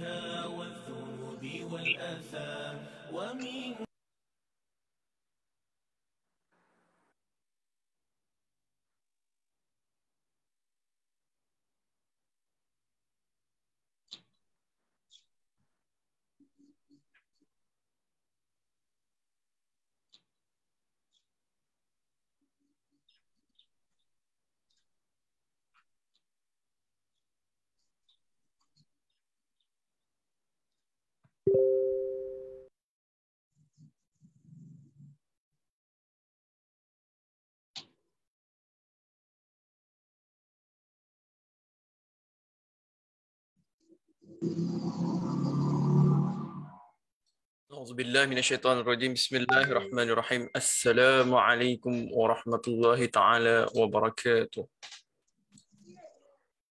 بها والذنوب والآثام ومن Auzubillahi minasyaitonirrajim. Bismillahirrahmanirrahim. Assalamualaikum warahmatullahi taala wabarakatuh.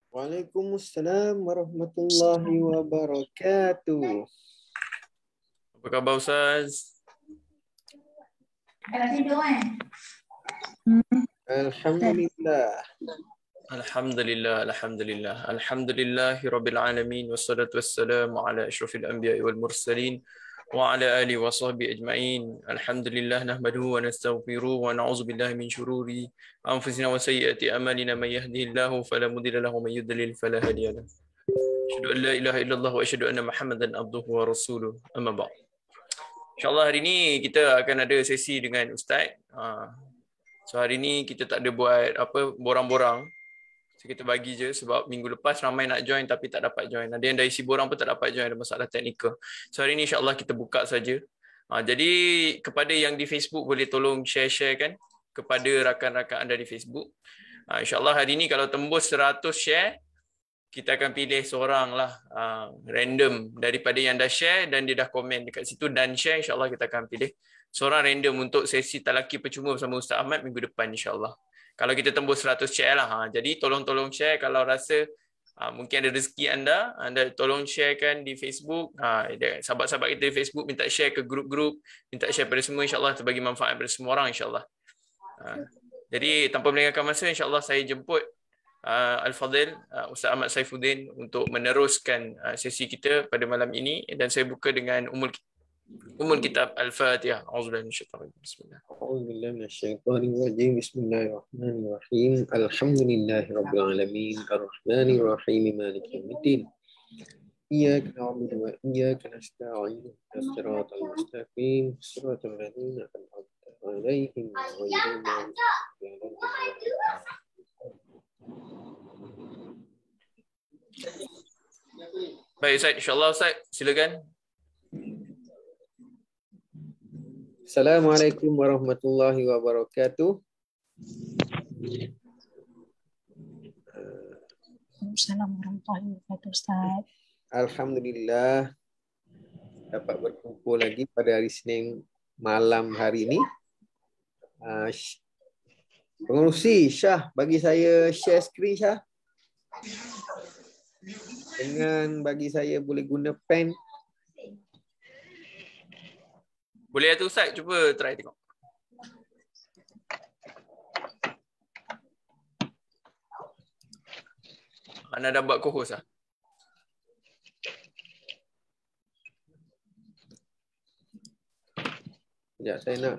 Waalaikumsalam warahmatullahi wabarakatuh. Apa khabar Ustaz? Alhamdulillah. Alhamdulillah, alhamdulillah. Alhamdulillahirabbil alamin wassalatu wassalamu ala asyrafil anbiya'i wal mursalin wa ala alihi wa sahbihi ajma'in. Alhamdulillah nahmaduhu wa nastaghfiruhu wa na'udzu billahi min syururi anfusina wa sayyiati a'malina may yahdihillahu fala mudilla lahu wa may yudlil fala hadiya lahu. Asyhadu an la ilaha illallah wa asyhadu anna Muhammadan abduhu wa rasuluh. Amma ba'd. InsyaAllah hari ni kita akan ada sesi dengan Ustaz. So hari ni kita tak ada buat apa borang-borang. So kita bagi je sebab minggu lepas ramai nak join tapi tak dapat join. Ada yang dari si borang pun tak dapat join, ada masalah teknikal. So hari ni insyaAllah kita buka saja. Jadi kepada yang di Facebook boleh tolong share-share kan kepada rakan-rakan anda di Facebook. InsyaAllah hari ni kalau tembus 100 share, kita akan pilih seorang lah random daripada yang dah share dan dia dah komen dekat situ dan share, insyaAllah kita akan pilih seorang random untuk sesi talaki percuma bersama Ustaz Ahmad minggu depan insyaAllah. Kalau kita tembus 100 share lah. Jadi tolong share kalau rasa mungkin ada rezeki anda tolong sharekan di Facebook. Sahabat-sahabat kita di Facebook minta share ke grup-grup, minta share pada semua, insyaAllah terbagi manfaat pada semua orang insyaAllah. Jadi tanpa melengahkan masa, insyaAllah saya jemput Al-Fadhil Ustaz Ahmad Saifuddin untuk meneruskan sesi kita pada malam ini dan saya buka dengan Ummul Kitab Al-Fatihah. A'udzubillahi minasyaitonir rajim. Bismillah. A'udzubillahi minasyaitonir rajim. Bismillahirrahmanirrahim. Alhamdulillahirabbil alamin. Arrahmanir rahim. Maliki yaumiddin. Iyyaka na'budu wa iyyaka nasta'in. Shiratal mustaqim. Shiratal ladzina an'amta 'alaihim ghairil maghdubi 'alaihim. Baik Ustaz, insyaAllah Ustaz, silakan. Assalamualaikum warahmatullahi wabarakatuh. Assalamualaikum warahmatullahi wabarakatuh Ustaz. Alhamdulillah dapat berkumpul lagi pada hari Senin malam hari ini. Pengerusi Syah, bagi saya share screen Syah. Dengan bagi saya boleh guna pen. Boleh tu Ustaz, cuba try tengok. Anda dah buat co-host lah. Sekejap saya nak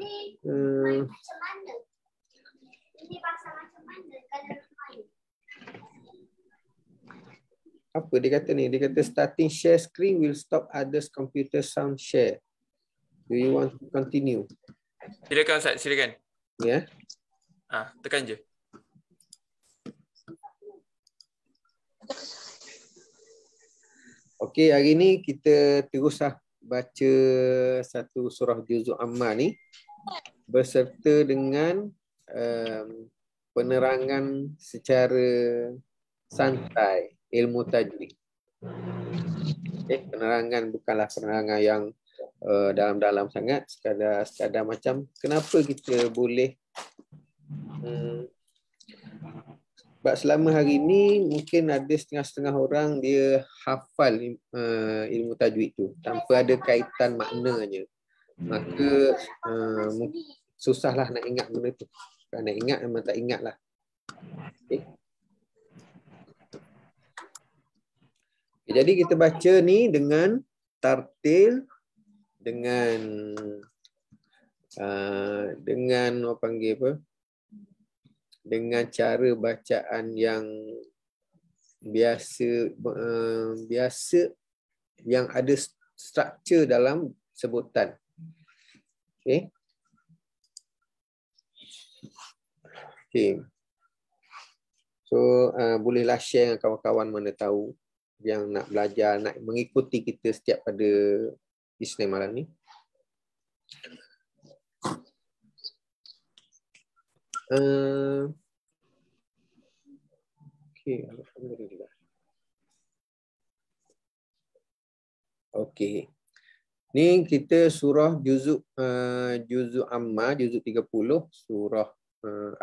apa dia kata ni? Dia kata starting share screen will stop others computer sound share. Do you want to continue? Silakan Ustaz, silakan. Ya. Tekan je. Okey, hari ni kita teruslah baca satu surah Juzul Amma ni berserta dengan penerangan secara santai ilmu tajwid. Penerangan bukanlah penerangan yang dalam-dalam sangat, sekadar macam kenapa kita boleh sebab selama hari ni mungkin ada setengah-setengah orang dia hafal ilmu tajwid tu tanpa ada kaitan maknanya, maka susahlah nak ingat benda tu. Kalau nak ingat memang tak ingat lah. Okay. Jadi kita baca ni dengan tartil, dengan apa panggil apa? Dengan cara bacaan yang biasa yang ada struktur dalam sebutan. Okey. Okey. So bolehlah share dengan kawan-kawan mana tahu yang nak belajar, nak mengikuti kita setiap pada Isnin malam ni. Okey, alhamdulillah. Okey. Ni kita surah juzuk Amma, juzuk 30, surah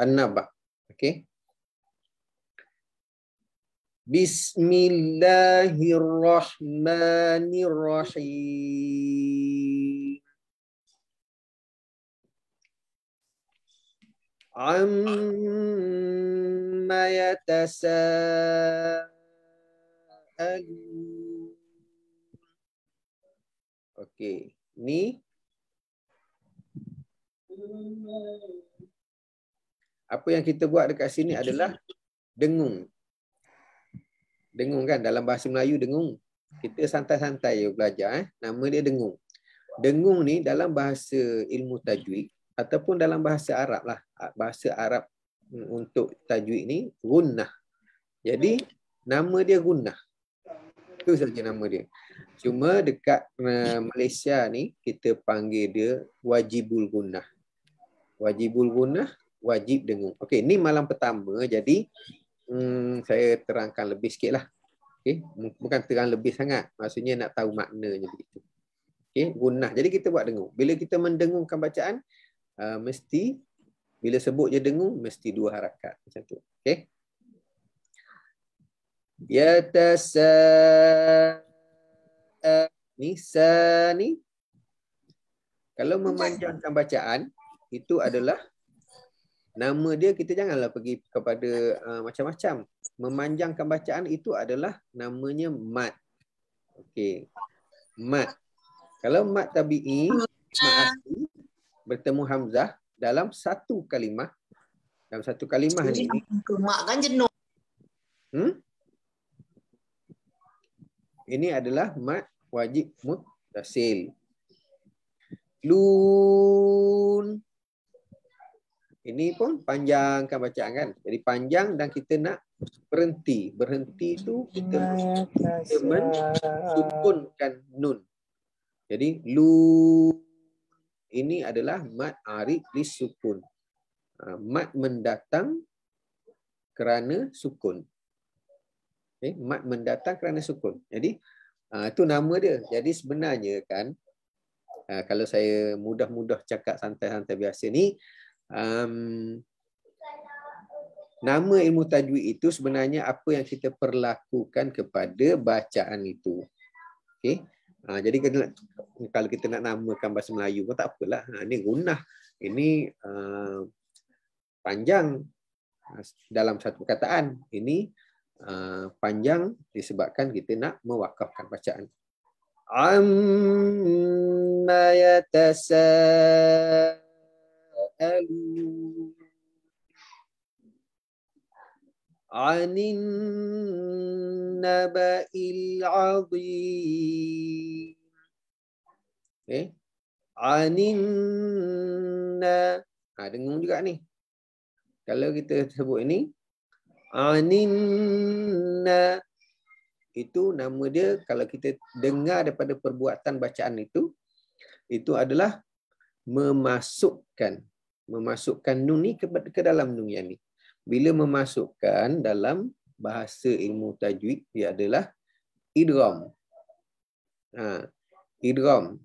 An-Naba. Okey. Bismillahirrahmanirrahim. Amma yatasaalun. Okey, ni apa yang kita buat dekat sini adalah dengung. Dengung kan, dalam bahasa Melayu dengung. Kita santai-santai belajar, nama dia dengung. Dengung ni dalam bahasa ilmu tajwid ataupun dalam bahasa Arab lah. Bahasa Arab untuk tajwid ni gunnah. Jadi nama dia gunnah. Itu saja nama dia. Cuma dekat Malaysia ni kita panggil dia wajibul gunnah. Wajibul gunnah, wajib dengung. Okey, ni malam pertama, jadi saya terangkan lebih sikit lah. Okay? Bukan terang lebih sangat. Maksudnya nak tahu maknanya begitu. Okay? Gunnah. Jadi kita buat dengung. Bila kita mendengungkan bacaan, mesti bila sebut je dengung, mesti 2 harakat. Macam tu. Okay? Nisa ni. Kalau memanjangkan bacaan, itu adalah nama dia, kita janganlah pergi kepada macam-macam. Memanjangkan bacaan itu adalah namanya mad. Okey. Mad. Kalau mad tabi'i, mad asli bertemu hamzah dalam satu kalimah. Dalam satu kalimah ni. Mak kan jenuh. Ini adalah mad wajib muttasil. Lun. Ini pun panjangkan bacaan kan. Jadi panjang dan kita nak berhenti. Berhenti itu kita mensukunkan nun. Jadi lu ini adalah mad arid lis sukun. Mad mendatang kerana sukun. Okay. Mad mendatang kerana sukun. Jadi itu nama dia. Jadi sebenarnya kan kalau saya mudah-mudah cakap santai-santai biasa ni, nama ilmu tajwid itu sebenarnya apa yang kita perlakukan kepada bacaan itu. Okey. Jadi kalau kita nak namakan bahasa Melayu pun tak apalah. Ini gunnah. Ini panjang dalam satu perkataan. Ini panjang disebabkan kita nak mewakafkan bacaan. Amma yatasaalun anin naba'il 'azim. Okay. Dengung juga ni. Kalau kita sebut ini aninna, itu nama dia. Kalau kita dengar daripada perbuatan bacaan itu adalah memasukkan nun ni ke dalam nun yang ni. Bila memasukkan dalam bahasa ilmu tajwid, dia adalah idgham. Idgham.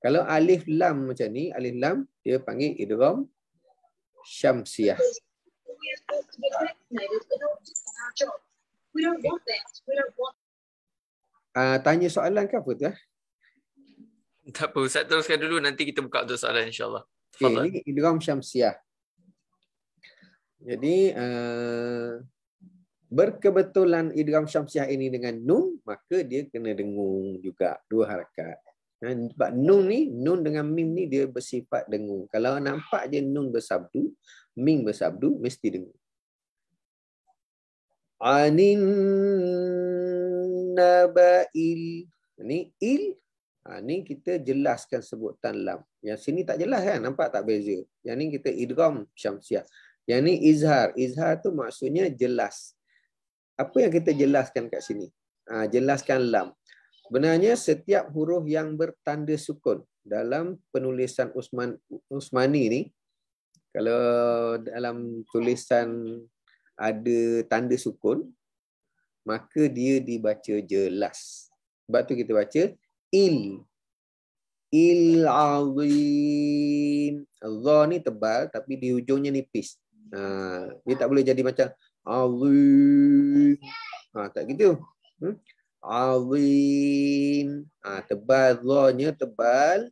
Kalau alif lam macam ni, alif lam dia panggil idgham syamsiah. Tanya soalan ke apa tu? Tak apa, Ustaz teruskan dulu, nanti kita buka untuk soalan insya-Allah. Okay, ini idgham syamsiah. Jadi berkebetulan idgham syamsiah ini dengan nun, maka dia kena dengung juga 2 harakat. Sebab nun ni, nun dengan mim ni dia bersifat dengung. Kalau nampak je nun bersabdu, mim bersabdu, mesti dengung. Anin naba'il. Ni il. Ni kita jelaskan sebutan lam. Yang sini tak jelas kan? Nampak tak beza? Yang ni kita idgham syamsiah. Yang ni izhar. Izhar tu maksudnya jelas. Apa yang kita jelaskan kat sini? Jelaskan lam. Sebenarnya setiap huruf yang bertanda sukun dalam penulisan Usmani ni, kalau dalam tulisan ada tanda sukun, maka dia dibaca jelas. Sebab tu kita baca il azim. Dha ni tebal tapi di hujungnya nipis. Dia tak boleh jadi macam azim. Tak gitu. Azim. Tebal, dha-nya tebal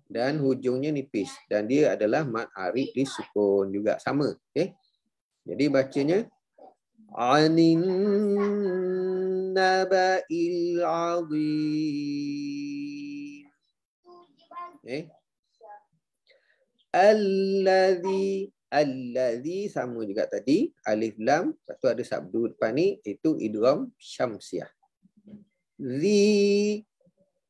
dan hujungnya nipis. Dan dia adalah mad arid disukun juga. Sama. Okay? Jadi bacanya anin naba'il azim. Okay. Allazi sama juga tadi, alif lam, lepas tu ada sabdu depan ni, itu idgham syamsiah. Zi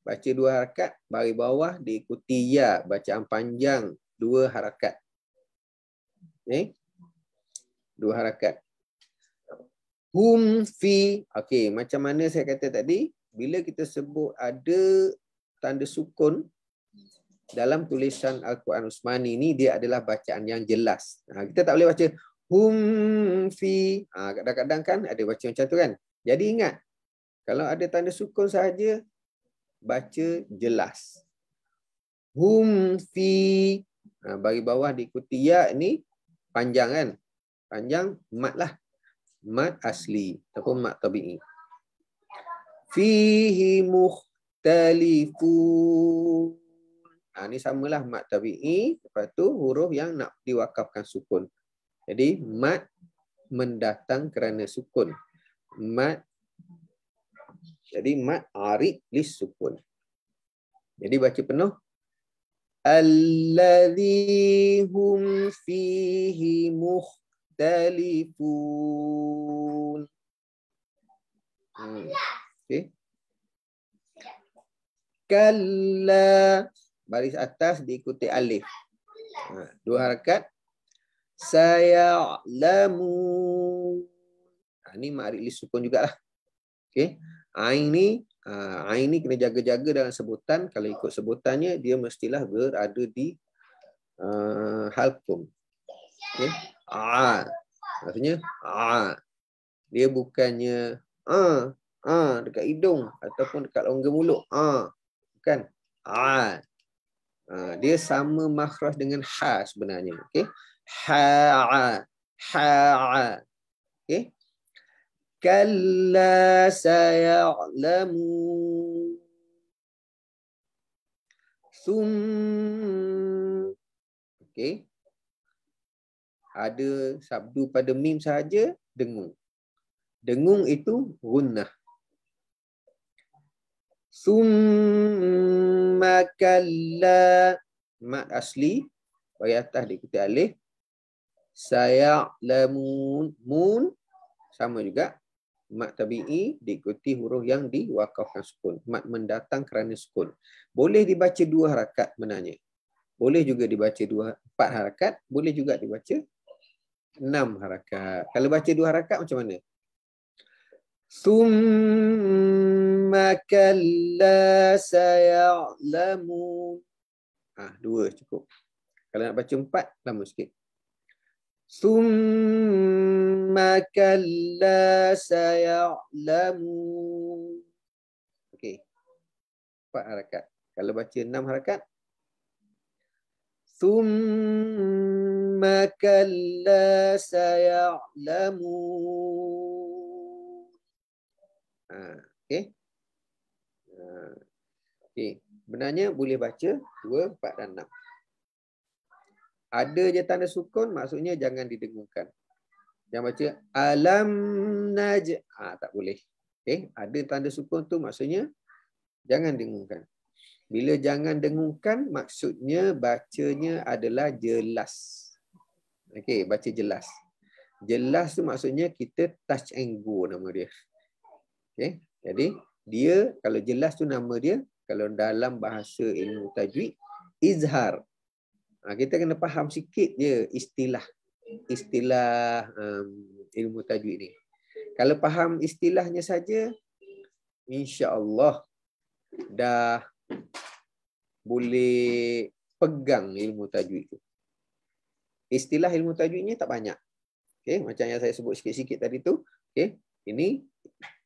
baca 2 harakat, baris bawah diikuti ya, bacaan panjang 2 harakat. Okay. 2 harakat. Hum fi. Okey, macam mana saya kata tadi, bila kita sebut ada tanda sukun dalam tulisan Al-Quran Usmani ni, dia adalah bacaan yang jelas. Kita tak boleh baca hum fi. Kadang-kadang kan ada baca macam tu kan. Jadi ingat, kalau ada tanda sukun sahaja, baca jelas. Hum fi. Bagi bawah diikuti ya ni panjang kan. Panjang mat lah. Mat asli ataupun mat tabi'i. Fihi mukhtalifun. Ni samalah mat tabi'i. Lepas tu huruf yang nak diwakafkan sukun. Jadi mat mendatang kerana sukun. Jadi mat arid lis sukun. Jadi baca penuh. Allazi hum fihi mukhtalifun. Okay. Kalla, baris atas diikuti alif. 2 harakat. Saya'lamun. Ni ma'rif lis sukun jugalah. Okey. Ain ni kena jaga-jaga dalam sebutan. Kalau ikut sebutannya, dia mestilah berada di halqum. Okay. Maksudnya dia bukannya dekat hidung ataupun dekat rongga mulut. Bukan. Dia sama makhraj dengan ha sebenarnya. Okey. Ha. Okey. Kalla saya'lamun. Okey. Ada sabdu pada mim sahaja, dengung. Dengung itu gunnah. Summa kalla, mat asli, bagi atas diikuti alif. Saya'lamun, mun sama juga. Mat tabi'i diikuti huruf yang diwakafkan sukun. Mat mendatang kerana sukun. Boleh dibaca 2 harakat benarnya. Boleh juga dibaca 4 harakat. Boleh juga dibaca 6 harakat. Kalau baca 2 harakat macam mana? Summa kalla saya'lamun. 2 cukup. Kalau nak baca 4, lama sikit. Summa kalla saya'lamun. Okey. 4 harakat. Kalau baca 6 harakat. Summa kalla saya'lamun. Okey. Okey. Benarnya boleh baca 2, 4 dan 6. Ada je tanda sukun, maksudnya jangan didengungkan. Yang baca alam tak boleh. Okey, ada tanda sukun tu maksudnya jangan dengungkan. Bila jangan dengungkan maksudnya bacanya adalah jelas. Okey, baca jelas. Jelas tu maksudnya kita touch and go nama dia. Okey, jadi dia kalau jelas tu nama dia, kalau dalam bahasa ilmu tajwid izhar. Kita kena faham sikit je istilah ilmu tajwid ni. Kalau faham istilahnya saja, insya-Allah dah boleh pegang ilmu tajwid tu. Istilah ilmu tajwid ni tak banyak. Okey, macam yang saya sebut sikit-sikit tadi tu. Okey, ini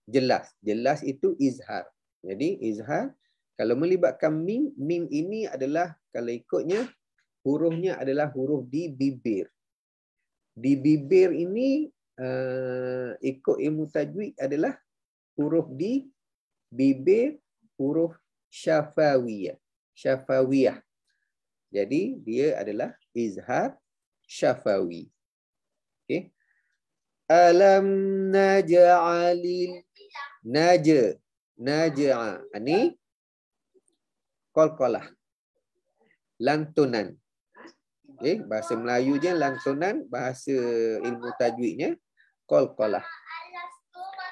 jelas. Jelas itu izhar. Jadi izhar kalau melibatkan mim, mim ini adalah kalau ikutnya hurufnya adalah huruf di bibir. Di bibir ini ikut ilmu tajwid adalah huruf di bibir, huruf syafawiyah. Syafawiyah. Jadi dia adalah izhar syafawi. Okey. Alam naj'alil naj'a. Ini qalqalah. Lantunan. Okey, bahasa Melayu je lantunan, bahasa ilmu tajwidnya qalqalah.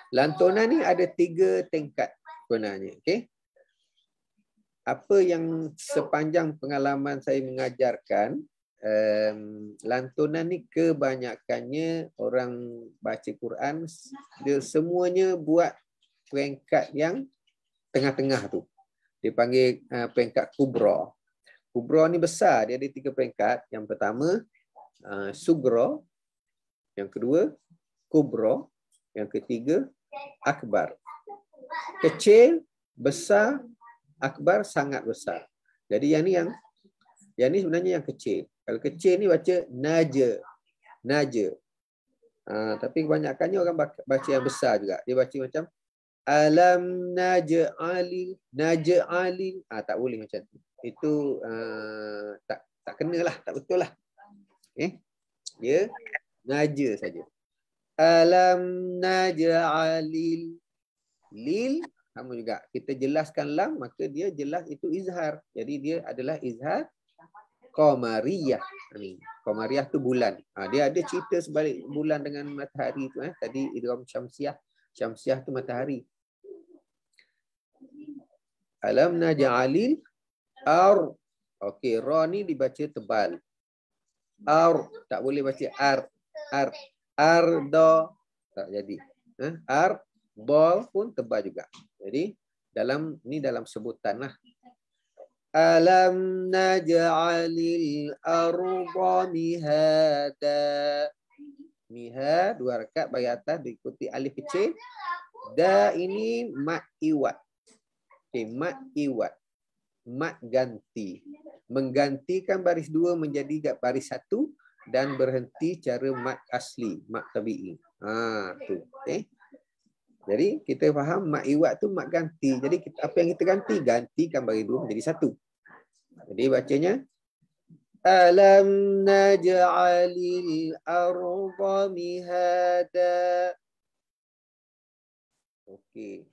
Lantunan ni ada 3 tingkat sebenarnya. Okey. Apa yang sepanjang pengalaman saya mengajarkan, lantunan ni kebanyakannya orang baca Quran, dia semuanya buat peringkat yang tengah-tengah tu. Dia panggil peringkat kubra. Kubra ni besar, dia ada 3 peringkat. Yang pertama, sugra. Yang kedua, kubra. Yang ketiga, akbar. Kecil, besar, akbar sangat besar. Jadi yang ni sebenarnya yang kecil. Kalau kecil ni baca naja. Naja. Tapi kebanyakannya orang baca yang besar juga. Dia baca macam alam naj'alil. Tak boleh macam tu. Itu tak kenalah, tak betul lah. Dia naja saja. Alam naj'alil. Lil sama juga. Kita jelaskan lam, maka dia jelas itu izhar. Jadi dia adalah izhar qamariyah. Qamariyah tu bulan. Dia ada cerita sebalik bulan dengan matahari tu. Tadi idgham syamsiah. Syamsiah tu matahari. Alam naj'alil ar. Okey, ra ni dibaca tebal. Ar, tak boleh baca ar. Arda tak jadi. Ar, dal pun tebal juga. Jadi dalam sebutan lah. Alam naj'alil arda mihada. Mihad 2 rakaat bagi atas diikuti alif kecil. Da ini mat iwat. Okey, mat iwat. Mat ganti. Menggantikan baris 2 menjadi baris 1 dan berhenti cara mat asli, mat tabi'i. Tu. Okey. Jadi kita faham mat iwat tu mat ganti. Jadi apa yang kita ganti? Gantikan baris 2 menjadi 1. Jadi bacanya alam naj'alil arda mihada. Okey.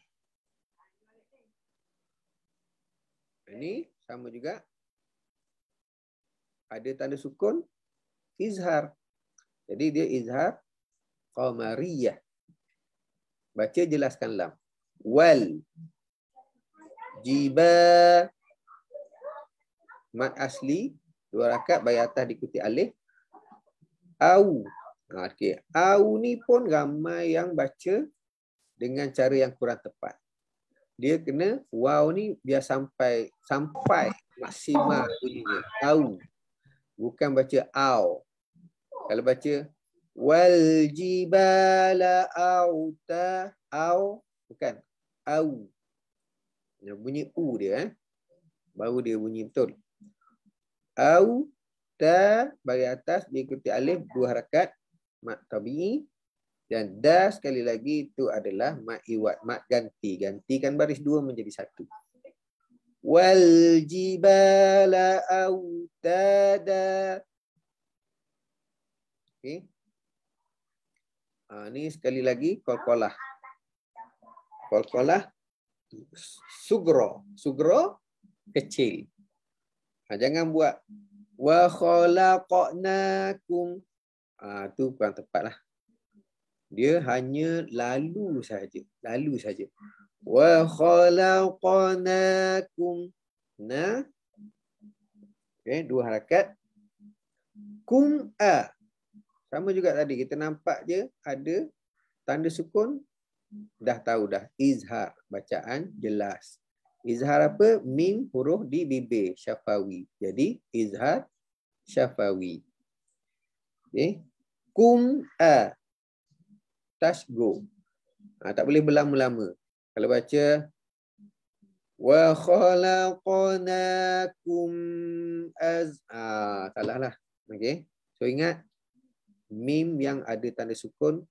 Ini sama juga. Ada tanda sukun izhar. Jadi dia izhar qamariyah. Baca jelaskan lam. Wal jiba. Mat asli 2 rakaat bagi atas diikuti alif. Au. Okey, au ni pun ramai yang baca dengan cara yang kurang tepat. Dia kena waw ni biar sampai maksimal bunyinya. Au. Bukan baca au. Kalau baca wal jibala auta, au bukan au. Bunyi u dia baru dia bunyi betul. Au ta bagi atas diikuti alif 2 harakat mat tabi'i, dan da sekali lagi itu adalah mat iwat, mat ganti. Gantikan baris 2 menjadi 1. Wal jibala autada. Okey. Ni sekali lagi qalqalah. Qalqalah sugro. Sugro kecil. Jangan buat wa khalaqnakum. Tu kurang tepatlah. Dia hanya lalu saja. Lalu saja. Wa khalaqnakum. Nah. Okey, 2 harakat. Kum'a. Sama juga tadi. Kita nampak je ada tanda sukun. Dah tahu dah. Izhar. Bacaan jelas. Izhar apa? Mim huruf di bibir. Syafawi. Jadi izhar syafawi. Okay. Kum'a. Tasgo. Tak boleh berlama-lama. Kalau baca wa khalaqnakum salah lah. Okey. So ingat mim yang ada tanda sukun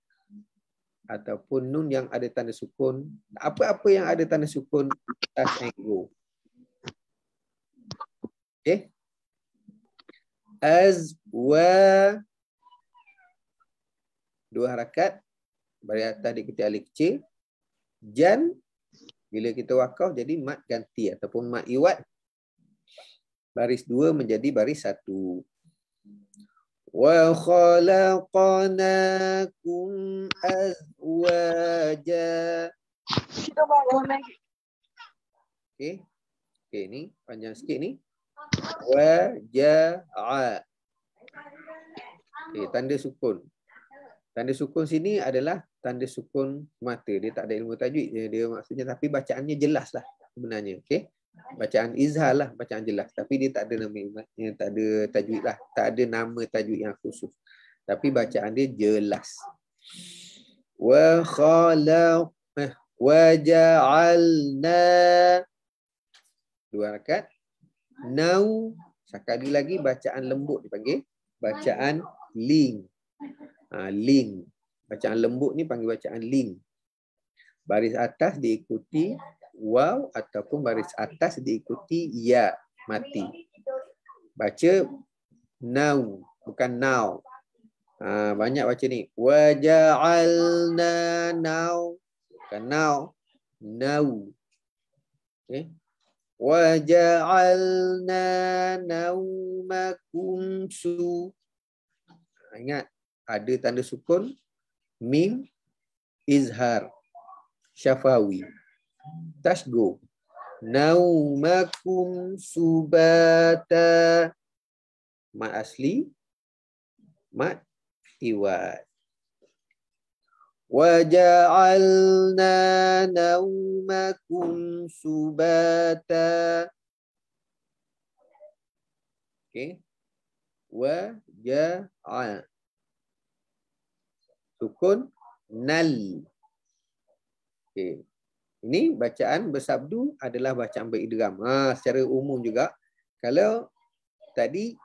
ataupun nun yang ada tanda sukun, apa-apa yang ada tanda sukun touch and go. Okey. Azwa 2 harakat baris atas diikuti alif kecil. Jan bila kita wakaf jadi mat ganti ataupun mat iwad. Baris 2 menjadi baris 1. Wa khalaqnakum azwaja. Okey. Okey, ni panjang sikit ni. Wa ja'a. Okey, tanda sukun. Tanda sukun sini adalah tanda sukun mata. Dia tak ada ilmu tajwid. Dia maksudnya, tapi bacaannya jelas lah sebenarnya. Okey. Bacaan izhar lah, bacaan jelas. Tapi dia tak ada nama, tak ada tajwid lah. Tak ada nama tajwid yang khusus. Tapi bacaan dia jelas. Wa khalaq wa ja'alna 2 harakat. Nau sekali lagi bacaan lembut dipanggil. Bacaan ling. Ling. Bacaan lembut ni panggil bacaan ling. Baris atas diikuti waw ataupun baris atas diikuti ya mati. Baca nau bukan now. Banyak baca ni. Wa ja'alna nau. Bukan now. Nau. Okay. Wa ja'alna naumakum su. Ingat ada tanda sukun mim izhar syafawi. Tasgo. Naumakum subata. Mat asli. Mat iwad. Wa ja'alna naumakum subata. Okey. Wa ja'a. Sukun nal. Okey. Ini bacaan bersabdu adalah bacaan beridgham. Secara umum juga. Kalau tadi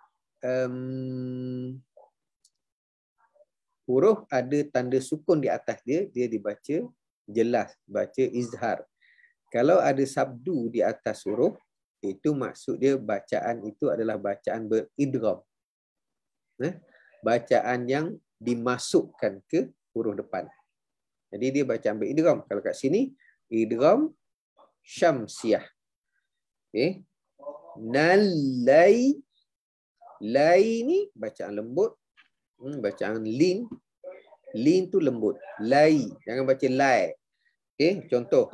huruf ada tanda sukun di atas dia, dia dibaca jelas, baca izhar. Kalau ada sabdu di atas huruf, itu maksud dia bacaan itu adalah bacaan beridgham. Bacaan yang dimasukkan ke huruf depan. Jadi dia bacaan beridgham. Kalau kat sini idgham syamsiyah. Okey. Nalai. Lai ni bacaan lembut. Bacaan lin. Lin tu lembut. Lai. Jangan baca lai. Okey, contoh.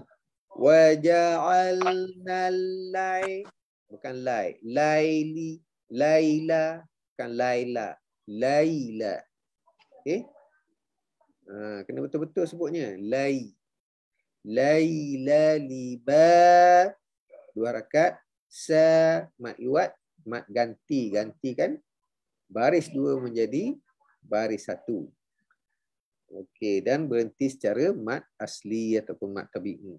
Wa ja'alna lai. Bukan lai. Laili. Laila. Bukan laila. Laila. Okey. Kena betul-betul sebutnya. Lai. Laila liba. 2 harakat. Sa. Mat iwad. Mat ganti. Ganti kan. Baris 2 menjadi baris 1. Okey. Dan berhenti secara mat asli ataupun mat tabi'i.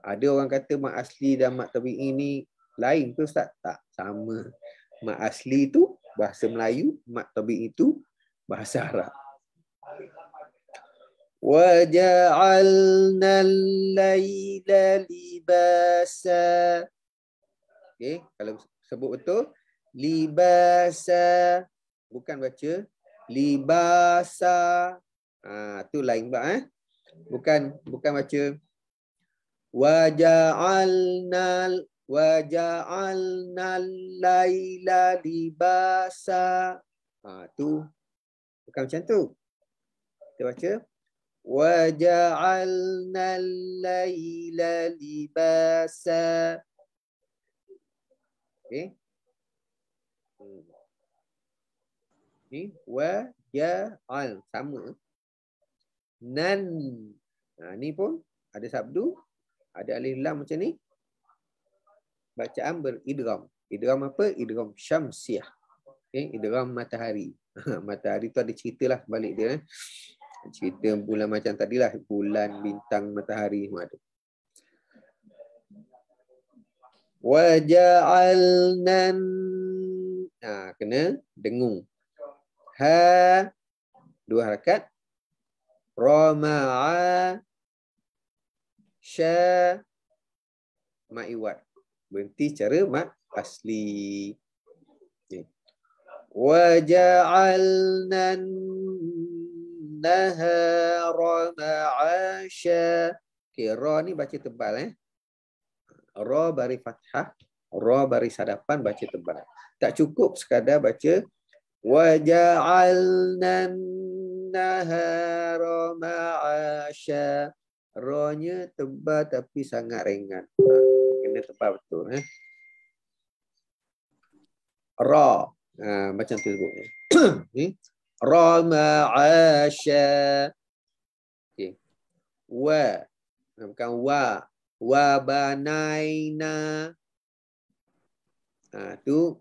Ada orang kata mat asli dan mat tabi'i ni lain ke Ustaz? Tak. Sama. Mat asli tu bahasa Melayu. Mat tabi'i tu bahasa Arab. Wa ja'alna al-laila libasa. Okey, kalau sebut betul libasa, bukan baca libasa. Tu lain pula Bukan baca waja'alnal laila libasa. Tu bukan macam tu. Kita baca waja'alnal laila libasa. Okey. Ni waja'al sama. Nan. Ni pun ada sabdu, ada alif lam macam ni. Bacaan beridgham. Idgham apa? Idgham syamsiah. Okay? Idgham matahari. Matahari tu ada cerita lah balik dia. Cerita bulan macam tadilah. Bulan, bintang, matahari semua ada. Waja'alnan. Kena dengung. Ha. 2 harakat. Rama'a. Sya. Ma'iwat. Berhenti cara mat asli. Okay. Waja'alnan nahara ma'asya. Okay, ra ni baca tebal. Ra bari fathah, ra bari sadapan baca tebal. Tak cukup sekadar baca waja'alnan nahara ma'asya. Ra-nya tebal tapi sangat ringan. Kena tebal betul. Ra. Macam tu sebutnya. Ra ma'asya. Okay. Wa. Bukan wa. Wa banaina. Tu.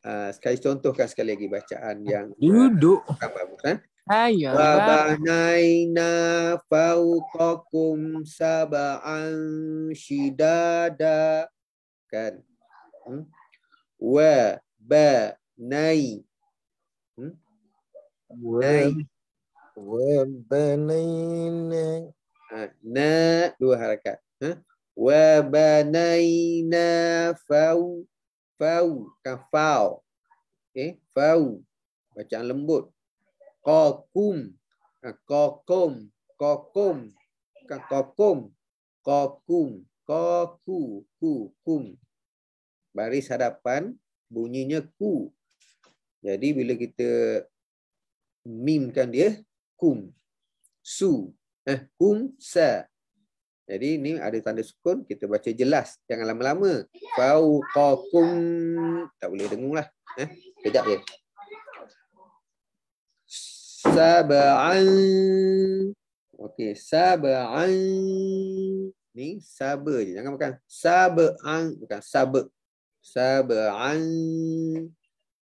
Sekali contohkan sekali lagi bacaan yang duduk. Bagus. Ayo. Wa banaina fawqakum sab'an shidada. Kan? Wa ba nai. Nai. Wa banaina. Na 2 harakat. Wa banaina fau kan fau. Okey, fau. Bacaan lembut. Qakum. Qakum. Qakum. Kan qakum. Qakum. Qaku. Kum. Baris hadapan bunyinya ku. Jadi bila kita mimkan dia kum. Su. Kum sa. Jadi ni ada tanda sukun, kita baca jelas, jangan lama-lama. Fauqakum. Tak boleh dengarlah. Kejap je. Sab'an. Okey, sab'an. Ni sabar je, jangan makan sab'an, bukan sab'. Sab'an.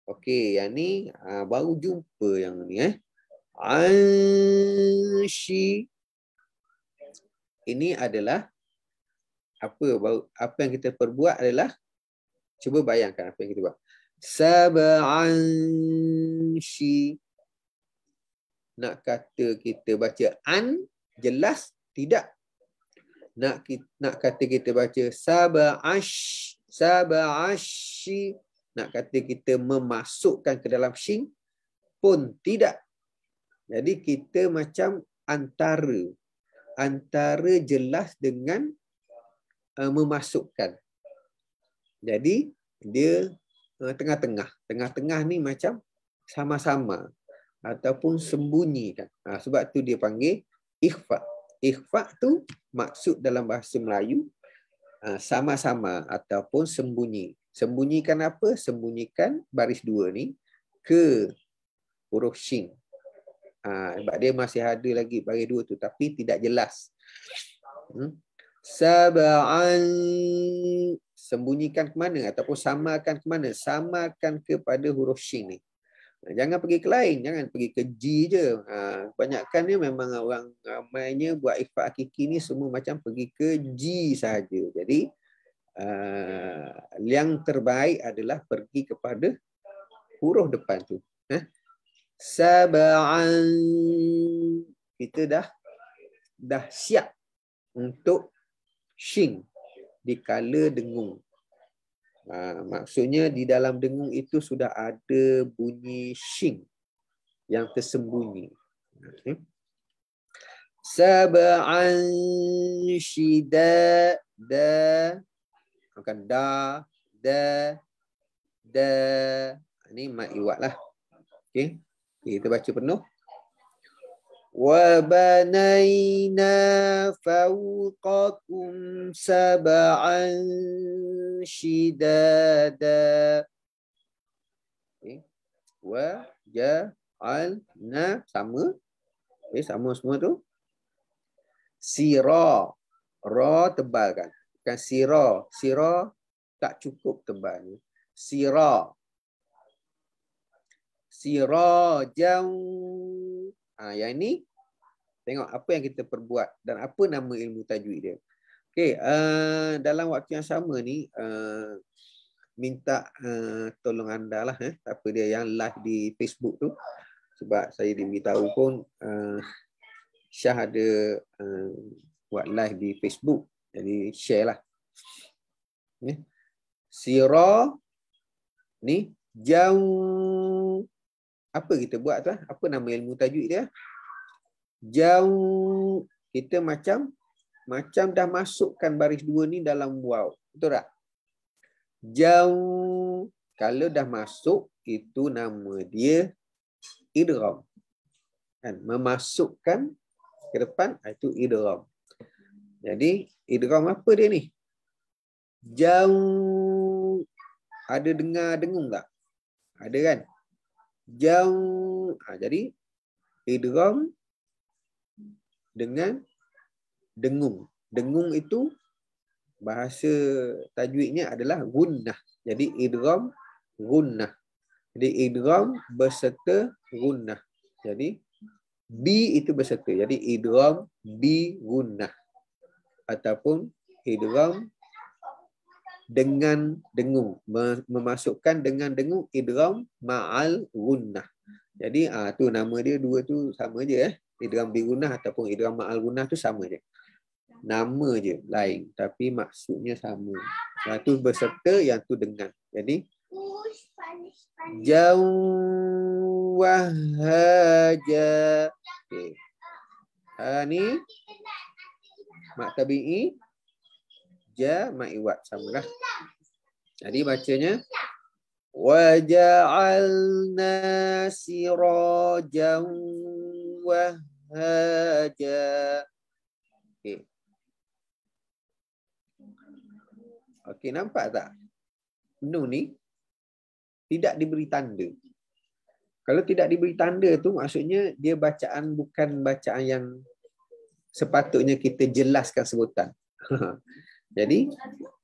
Okey, yang ni baru jumpa yang ni Anshi. Ini adalah apa yang kita perbuat adalah, cuba bayangkan apa yang kita buat. Sab'an shi. Nak kata kita baca an jelas tidak. Nak kata kita baca sab'ashi. Nak kata kita memasukkan ke dalam shin pun tidak. Jadi kita macam antara jelas dengan memasukkan. Jadi dia tengah-tengah. Tengah-tengah ni macam sama-sama ataupun sembunyi kan. Sebab tu dia panggil ikhfa. Ikhfa tu maksud dalam bahasa Melayu sama-sama ataupun sembunyi. Sembunyikan apa? Sembunyikan baris 2 ni ke huruf shin. Sebab dia masih ada lagi baris 2 tu tapi tidak jelas. Sab'an, sembunyikan ke mana ataupun samakan ke mana? Samakan kepada huruf shin ni. Jangan pergi ke lain, jangan pergi ke G je. Kebanyakan ni memang orang ramainya buat ikhfa hakiki ni semua macam pergi ke G sahaja. Jadi yang terbaik adalah pergi kepada huruf depan tu. Sab'an, kita dah siap untuk shin dikala dengung. Maksudnya di dalam dengung itu sudah ada bunyi shin yang tersembunyi. sab'an shidada. Bukan da, da. Ini mat iwat lah. Okey. Kita baca penuh. Wa banayna fawqakum sab'an shidada. Okay. Wa ja'alna sama. Okay, sama semua tu. Sira. Ra tebal kan. Bukan sira. Sira tak cukup tebalnya. Sira. Sira jauh. Yang ini tengok apa yang kita perbuat dan apa nama ilmu tajwid dia. Okey, dalam waktu yang sama ni minta tolong anda lah apa dia yang live di Facebook tu, sebab saya diberitahu pun Syah ada buat live di Facebook, jadi share lah. Sira ni jauh. Apa kita buat tu? Apa nama ilmu tajwid dia? Jauh. Kita macam dah masukkan baris dua ni dalam waw. Betul tak? Jauh. Kalau dah masuk, itu nama dia idgham. Kan? Memasukkan ke depan, itu idgham. Jadi, idgham apa dia ni? Jauh. Ada dengar-dengung tak? Ada kan? Jauh. Jadi idgham dengan dengung. Dengung itu bahasa tajwidnya adalah gunnah. Jadi idgham gunnah. Jadi idgham berserta gunnah. Jadi bi itu berserta. Jadi idgham bi gunnah ataupun idgham dengan dengung, memasukkan dengan dengung, idgham ma'al gunnah. Jadi tu nama dia dua tu sama je idgham bi gunnah ataupun idgham ma'al gunnah tu sama je. Nama je lain tapi maksudnya sama. Yang tu berserta, yang tu dengan. Jadi jauh wahaja. Okey. Ni mak tabi'i, ja mak iwat samalah. Jadi bacanya wa ja'alna sirajan wahaja. Okey. Okey, nampak tak? Nun ni tidak diberi tanda. Kalau tidak diberi tanda tu maksudnya dia bacaan bukan bacaan yang sepatutnya kita jelaskan sebutan. Jadi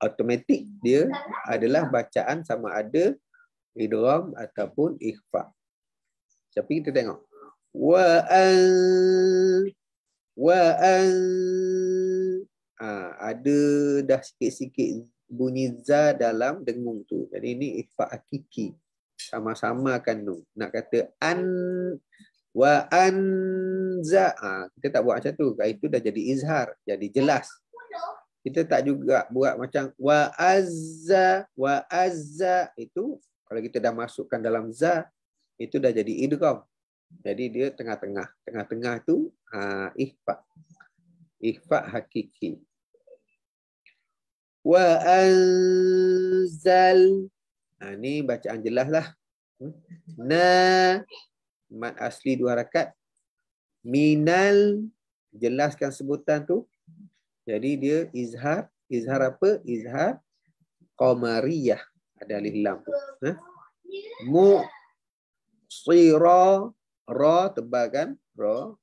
automatik dia adalah bacaan sama ada idgham ataupun ikhfa. Tapi kita tengok ada dah sikit-sikit bunyi za dalam dengung tu. Jadi ini ikhfa hakiki. Sama-sama kan nun. Nak kata wa anza, kita tak buat macam tu. Itu dah jadi izhar, jadi jelas. Kita tak juga buat macam wa azza itu kalau kita dah masukkan dalam za itu dah jadi idgham. Jadi dia tengah-tengah. Tengah-tengah tu ikhfa. Ikhfa hakiki. Wa anzal. Ni bacaan jelas lah. Na mat asli 2 harakat. Minal jelaskan sebutan tu. Jadi dia izhar. Izhar apa? Izhar qamariyah. Ada alif lam tu. Mu'sira. Ra tebal kan? Ra.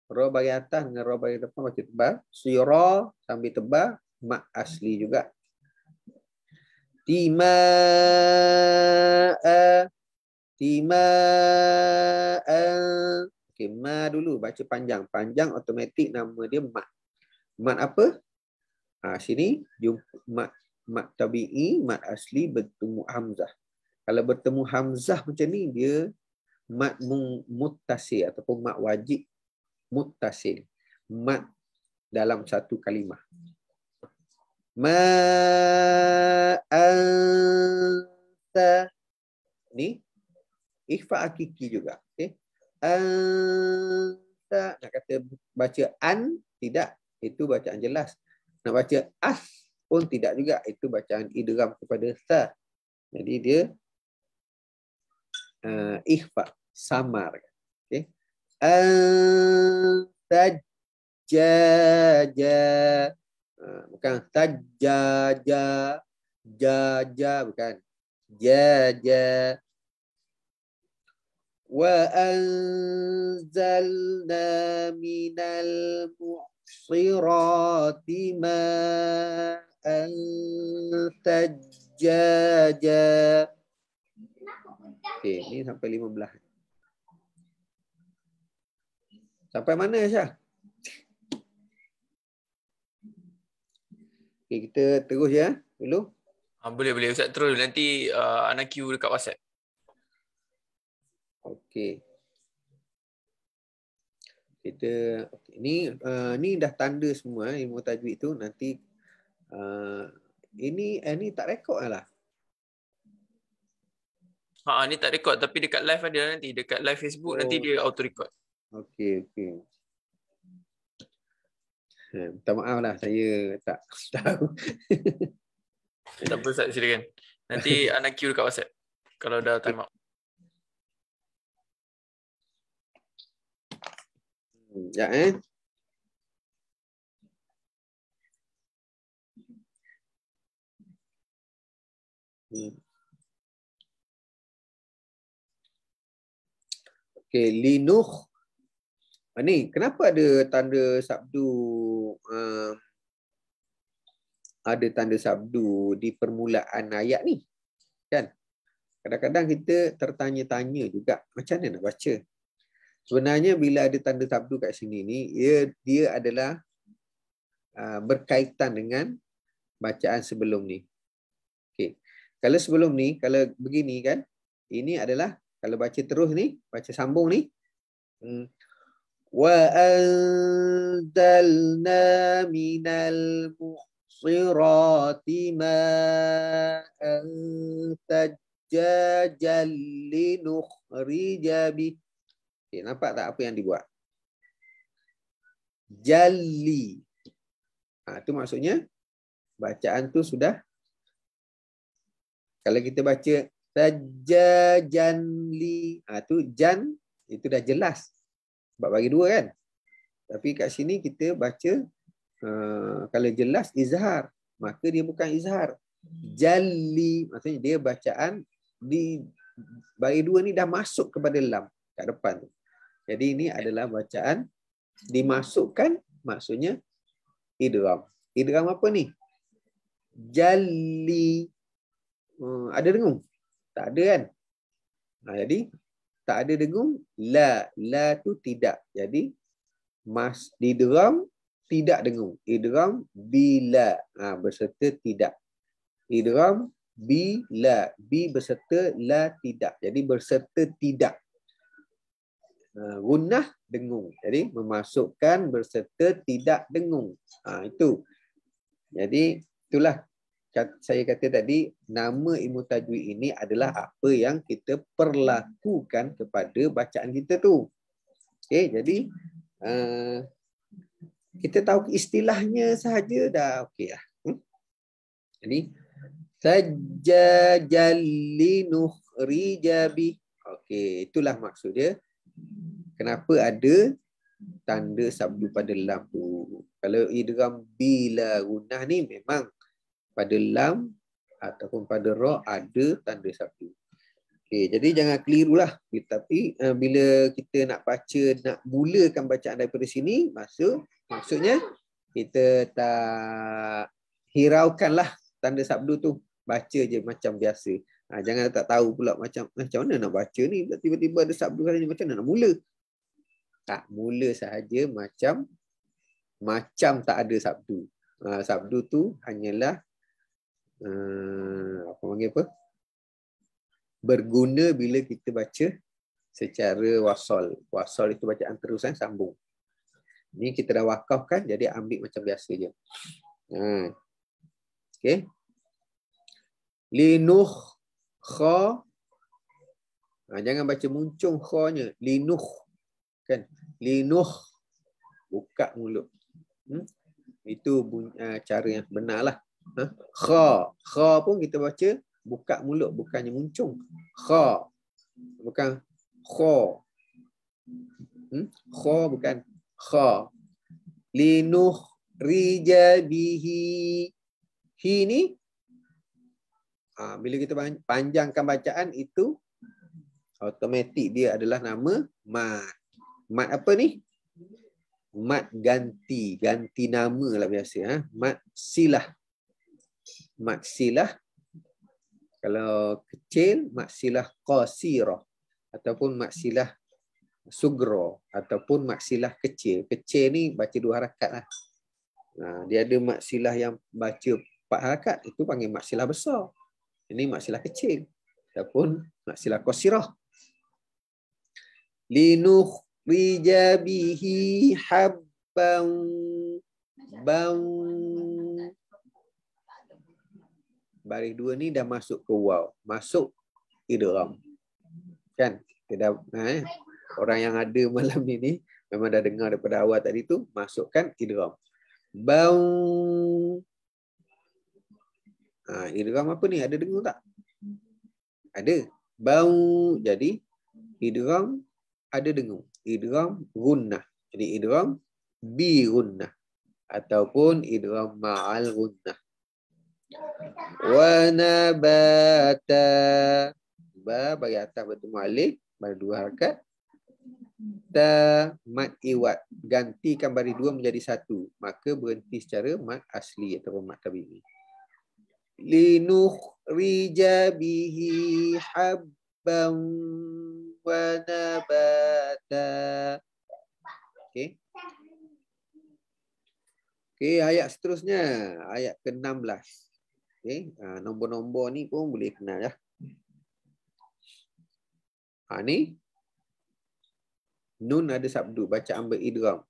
Ra bahagian atas dengan ra bahagian depan macam tebal. Sira sambil tebal. Mak asli juga. Tima'a. Okey, ma dulu. Baca panjang. Panjang automatik nama dia mat. Mat apa? Sini mat tabi'i, mat asli bertemu hamzah. Kalau bertemu hamzah macam ni dia mat muttasil ataupun mat wajib muttasil. Mat dalam satu kalimah. Ma anta ni ikhfa hakiki juga. Okey. Anta tak. Nak kata baca an, tidak. Itu bacaan jelas. Nak baca as pun tidak juga. Itu bacaan idgham kepada sa. Jadi dia ikhfa, samar. Okay. Tajaja. Bukan tajaja. Jaja, bukan. Jaja. Wa anzalna minal mu'sirati ma'an tajjaja. Okey, ni sampai 15. Sampai mana, Syah? Okey, kita terus ya dulu. Boleh. Ustaz terus. Nanti Ana queue dekat WhatsApp. Okey. Kita ni dah tanda semua ilmu tajwid tu. Nanti ini tak rekod lah. Ni tak record tapi dekat live ada nanti. Dekat live Facebook nanti dia auto record. Okey. Minta maaf lah, saya tak tahu. Tak apa Ustaz, silakan. Nanti Ana queue dekat WhatsApp kalau dah time out. Ya Okey, linuh. Ni kenapa ada tanda sabdu ada tanda sabdu di permulaan ayat ni? Kan? Kadang-kadang kita tertanya-tanya juga macam mana nak baca. Sebenarnya bila ada tanda sabdu kat sini ni, dia adalah berkaitan dengan bacaan sebelum ni. Okey. Kalau sebelum ni, kalau begini kan, ini adalah kalau baca terus ni, baca sambung ni. Wa anzalna minal mu'sirati ma'an tajjajan linukhrija bih. Okay, nampak tak apa yang dibuat? Jali. Itu maksudnya bacaan tu sudah, kalau kita baca tajajanli, tu jan itu dah jelas. Sebab bagi dua kan. Tapi kat sini kita baca kalau jelas izhar, maka dia bukan izhar. Jali maksudnya dia bacaan di bagi dua ni dah masuk kepada lam kat depan tu. Jadi ini adalah bacaan dimasukkan, maksudnya idgham. Idgham apa ni? Jali. Ada dengung? Tak ada kan? Jadi tak ada dengung. La tu tidak. Jadi idgham tidak dengung. Idgham bila berserta tidak. Idgham bila, bi berserta la tidak. Jadi berserta tidak. Gunnah dengung. Jadi memasukkan berserta tidak dengung. Itu. Jadi itulah saya kata tadi, nama ilmu tajwid ini adalah apa yang kita perlakukan kepada bacaan kita tu. Okey, jadi kita tahu istilahnya sahaja dah okey lah. Jadi sajjajal linukhrija bih. Okey, itulah maksud dia. Kenapa ada tanda sabdu pada lam tu? Kalau idgham bila gunnah ni memang pada lam ataupun pada ra ada tanda sabdu. Okey, jadi jangan kelirulah. Tapi bila kita nak baca, nak mulakan bacaan daripada sini, maksudnya kita tak hiraukanlah tanda sabdu tu. Baca je macam biasa. Jangan tak tahu pula macam mana nak baca ni. Tiba-tiba ada sabdu katanya, macam mana nak mula? Tak, mula sahaja macam tak ada sabdu. Sabdu tu hanyalah berguna bila kita baca secara wasal. Wasal itu bacaan terus sambung. Ni kita dah wakafkan, jadi ambil macam biasa je. Okey. Linuh kha. Jangan baca muncung kha-nya. Linuh kan. Linuh, buka mulut. Itu cara yang benar lah. Kha pun kita baca buka mulut, bukannya muncung. Kha, bukan kha. Kha bukan kha. Linuh rijabihi. Hi ni bila kita panjangkan bacaan itu automatik dia adalah nama mat. Mat apa ni? Mat ganti nama lah biasa. Mat silah. Mat silah. Kalau kecil, mat silah qasirah. Ataupun mat silah sugro. Ataupun mat silah kecil. Kecil ni baca 2 harakat lah. Dia ada mat silah yang baca 4 harakat. Itu panggil mat silah besar. Ini mat silah kecil. Ataupun mat silah qasirah. Linukhrija bihi habban baris 2 ni dah masuk ke waw, masuk idgham. Kan? Kita dah orang yang ada malam ni memang dah dengar daripada awal tadi tu, masukkan idgham. Idgham apa ni? Ada dengar tak? Ada. Jadi idgham ada dengung. Idgham gunnah. Jadi idgham bi gunnah. Ataupun idgham ma'al gunnah. Wa nabata. Ba bagi atas bertemu alif. Pada 2 harakat. Ta mat iwat. Gantikan baris 2 menjadi 1. Maka berhenti secara mat asli ataupun mat tabi'i. Linukhrija bihi habban wa nabata. Okey. Okey, ayat seterusnya, ayat ke-16. Okey, nombor-nombor ni pun boleh kenal ya. Ni nun ada sabdu, bacaan beridgham.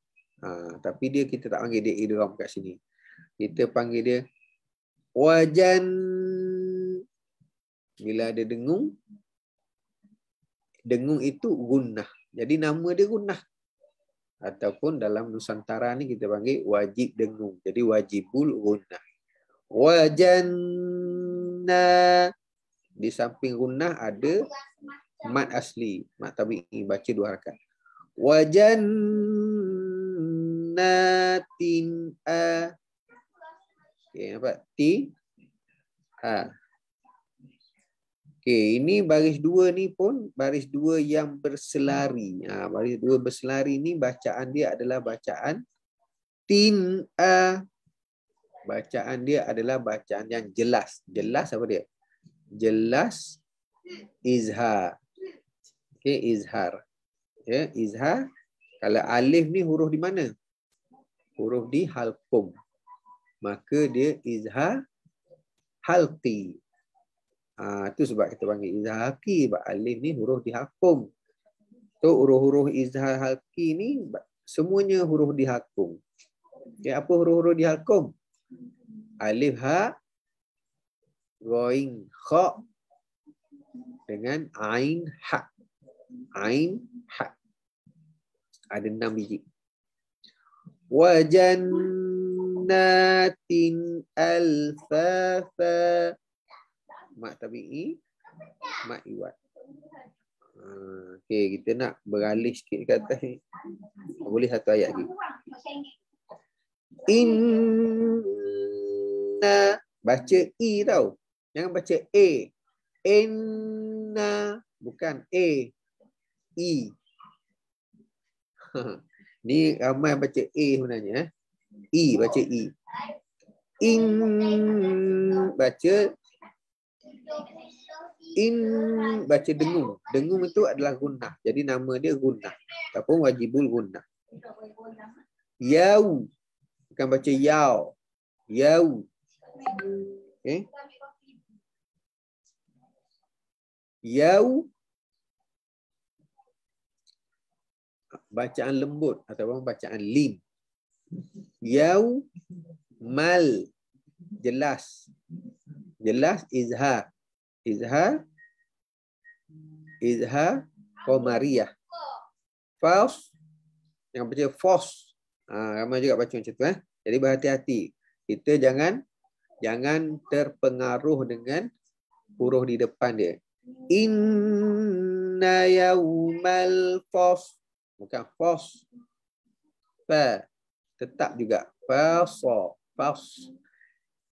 Tapi dia kita tak panggil dia idgham kat sini. Kita panggil dia wajan. Bila ada dengung, dengung itu gunnah. Jadi nama dia gunnah. Ataupun dalam Nusantara ni kita panggil wajib dengung. Jadi wajibul gunnah. Wajanna. Di samping gunnah ada mat asli. Mat tabi'i. Baca 2 harakat. Wajannatin a. Okay, nampak? Ti. Okey, ini baris 2 ni pun baris 2 yang berselari. Baris 2 berselari ni bacaan dia adalah bacaan tin-a. Bacaan dia adalah bacaan yang jelas. Jelas apa dia? Jelas izhar. Okey, izhar. Ya, izhar. Kalau alif ni huruf di mana? Huruf di halqum. Maka dia izhar halqi. Itu sebab kita panggil izhar halqi. Sebab alif ni huruf di halqum. So huruf-huruf izhar halqi ni semuanya huruf di halqum. Ya, apa huruf-huruf di halqum? Alif ha, ghain kha dengan ain ha. Ain ha. Ada 6 biji. Wajannatin alfafa. Mat tabi'i, mat iwat. Okey, kita nak beralih sikit ke atas ni. Boleh satu ayat lagi. Inna. Baca i tau. Jangan baca a. Inna. Bukan a. I. Ni ramai baca a sebenarnya. I, baca i. In. Baca baca dengung. Dengung itu adalah gunnah. Jadi nama dia gunnah. Ataupun wajibul gunnah. Yau. Bukan baca yau. Yau. Okay. Yau. Bacaan lembut ataupun bacaan lim. Yau. Mal. Jelas. Jelas izhar. Izhar. Izhar qamariyah. Faf. Jangan baca force. Ramai juga baca macam tu. Jadi berhati-hati. Kita jangan terpengaruh dengan huruf di depan dia. Inna yaumal fasl. Bukan fasl. Fa. Tetap juga. Fasl. Fasl.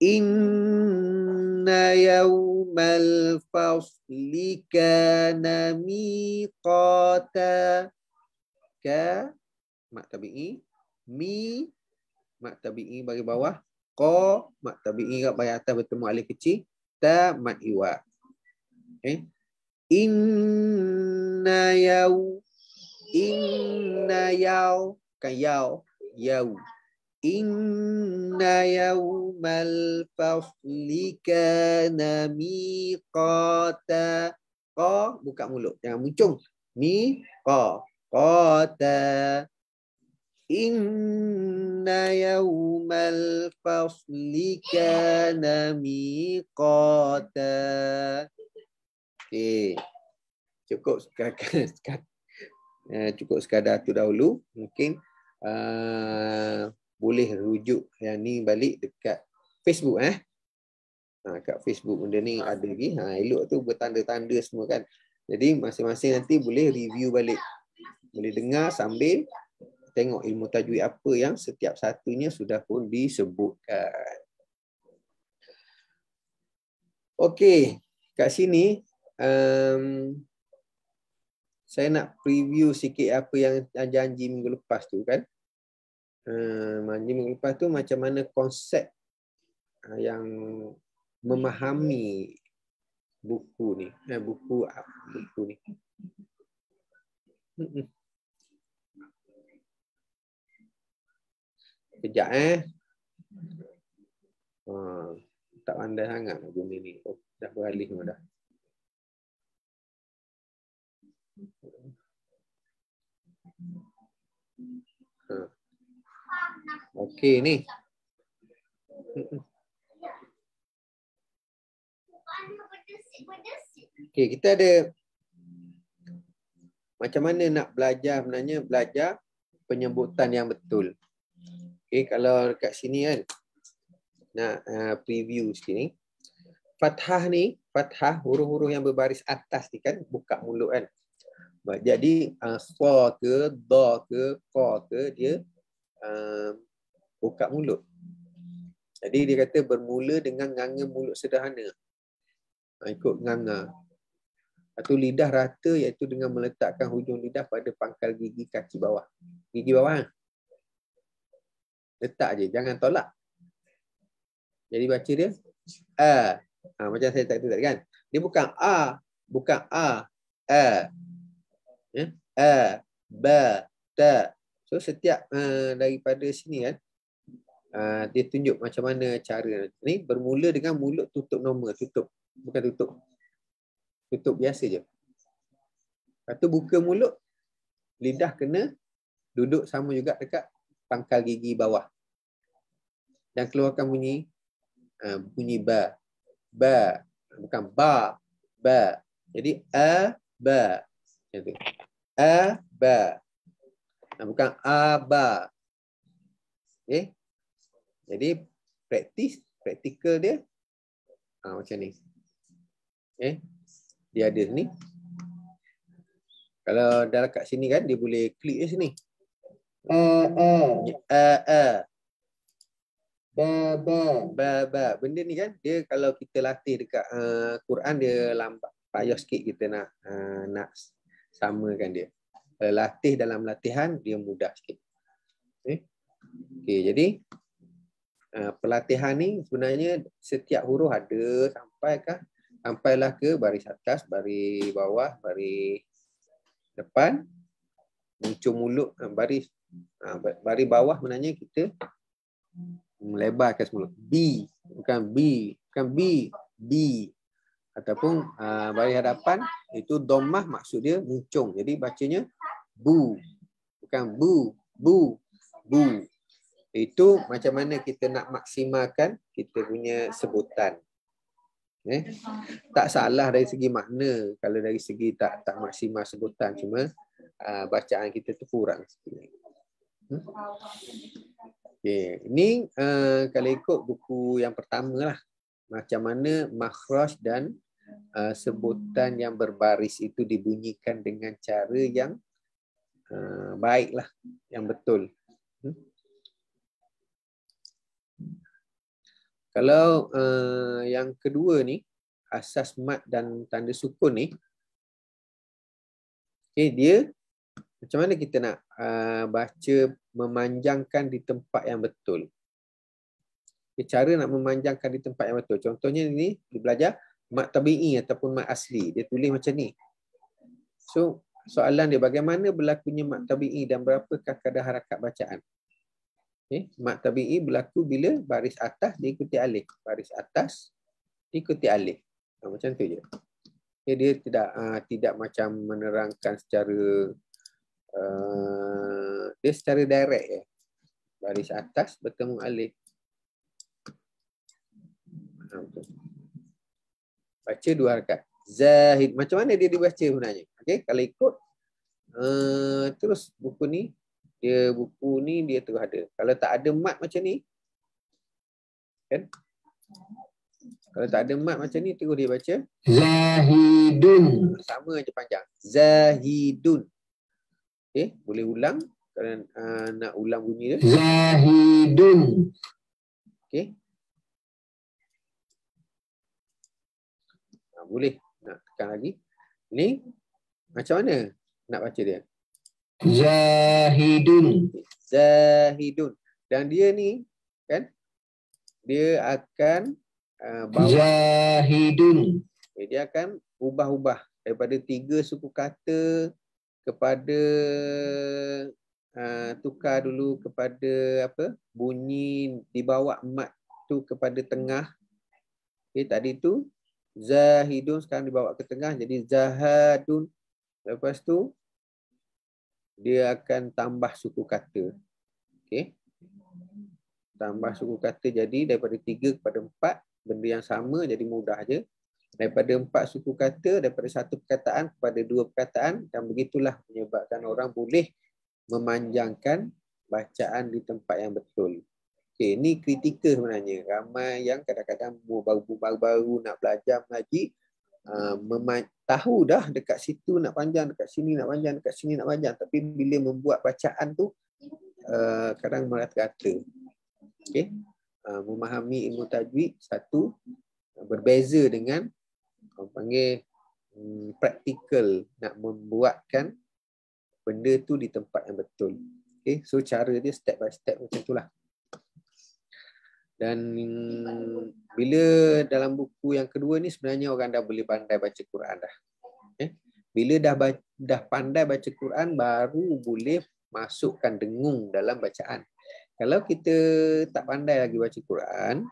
Inna yaumal fasli kana miqata. Ka. Mak tabi'i. Mi. Mak tabi'i bagi bawah. Qa. Mak tabi'i bagi atas bertemu alif kecil. Ta. Mat iwa. Okay. Inna yau. Kan yau. Inna yaumal fasli kana miqata. Qa, buka mulut, jangan muncung. Qata. Inna yaumal fasli kana miqata. Okey. Cukup sekadar tu dahulu. Mungkin boleh rujuk yang ni balik dekat Facebook kat Facebook benda ni ada lagi. Elok tu bertanda-tanda semua kan. Jadi masing-masing nanti boleh review balik. Boleh dengar sambil tengok ilmu tajwid apa yang setiap satunya sudah pun disebutkan. Okey, kat sini saya nak preview sikit apa yang janji minggu lepas tu kan. Minggu lepas tu macam mana konsep yang memahami buku ni. Buku ni. Kejap tak pandai sangat guna ni. Dah beralih dah. Okey ni. Okey, kita ada macam mana nak belajar sebenarnya belajar penyebutan yang betul. Okey, kalau dekat sini kan nak preview sikit ni. Fathah huruf-huruf yang berbaris atas ni kan buka mulut kan. Jadi sa ke, da ke, qa ke dia buka mulut. Jadi dia kata bermula dengan nganga mulut sederhana. Ikut nganga. Atau lidah rata iaitu dengan meletakkan hujung lidah pada pangkal gigi kaki bawah. Gigi bawah. Letak je, jangan tolak. Jadi baca dia macam saya tadi kan. Dia bukan bukan ba, ta. So setiap daripada sini kan dia tunjuk macam mana cara ni bermula dengan mulut tutup normal, bukan tutup biasa je. Lepas tu buka mulut, lidah kena duduk sama juga dekat pangkal gigi bawah dan keluarkan bunyi ba, bukan ba. Jadi ba macam tu. Ba. Bukan ba. Okay. Jadi praktikal dia macam ni. Okay. Dia ada ni. Kalau dah kat sini kan dia boleh klik di sini. Ba. Benda ni kan dia kalau kita latih dekat Quran dia lambat. Payah sikit kita nak samakan dia. Kalau latih dalam latihan dia mudah sikit. Okay, jadi pelatihan ni sebenarnya setiap huruf ada sampailah ke baris atas, baris bawah, baris depan, muncul mulut, baris bawah sebenarnya kita melebarkan semula. Bukan B. Ataupun baris hadapan itu dhammah maksud dia muncung. Jadi bacanya bu. Bukan bu. Itu macam mana kita nak maksimalkan kita punya sebutan. Tak salah dari segi makna. Kalau dari segi tak maksimal sebutan, cuma bacaan kita tu kurang sikit. Okay. Ini kalau ikut buku yang pertama lah, macam mana makhraj dan sebutan yang berbaris itu dibunyikan dengan cara yang baik lah, yang betul. Kalau yang kedua ni, asas mat dan tanda sukun ni, okay, dia macam mana kita nak baca memanjangkan di tempat yang betul. Okay, cara nak memanjangkan di tempat yang betul. Contohnya ni, dia belajar mat tabi'i ataupun mat asli. Dia tulis macam ni. So, soalan dia, bagaimana berlakunya mat tabi'i dan berapakah kadar harakat bacaan? Okay. Mat tabi'i berlaku bila baris atas diikuti alif. Baris atas diikuti alif. Macam tu je. Okay, dia tidak macam menerangkan secara dia secara direct ya. Baris atas bertemu alif. Baca 2 harakat. Zahid. Macam mana dia dibaca sebenarnya? Okay, kalau ikut terus buku ni dia terus ada. Kalau tak ada mat macam ni, kan? Kalau tak ada mat macam ni, terus dia baca Zahidun. Sama je panjang. Zahidun. Okay, boleh ulang kalau nak ulang bunyi dia. Zahidun. Okay. Boleh nak tekan lagi. Ni macam mana nak baca dia? Zahidun. Zahidun. Dan dia ni kan, dia akan Zahidun. Dia akan ubah-ubah daripada 3 suku kata kepada tukar dulu kepada apa? Bunyi dibawa mat tu kepada tengah. Okay, tadi tu Zahidun, sekarang dibawa ke tengah jadi Zahadun. Lepas tu dia akan tambah suku kata. Okey. Tambah suku kata jadi daripada 3 kepada 4, benda yang sama jadi mudah aje. Daripada 4 suku kata, daripada 1 perkataan kepada 2 perkataan, dan begitulah menyebabkan orang boleh memanjangkan bacaan di tempat yang betul. Okay, ini kritikal sebenarnya. Ramai yang kadang-kadang baru-baru nak belajar mengaji, tahu dah dekat situ nak panjang, dekat sini nak panjang, dekat sini nak panjang. Tapi bila membuat bacaan tu, kadang merata-rata. Okay. Memahami ilmu tajwid, satu, berbeza dengan orang panggil praktikal, nak membuatkan benda tu di tempat yang betul. Okay. So cara dia step by step macam itulah. Dan bila dalam buku yang kedua ni sebenarnya orang dah boleh pandai baca Quran dah. Okay. Bila dah pandai baca Quran, baru boleh masukkan dengung dalam bacaan. Kalau kita tak pandai lagi baca Quran,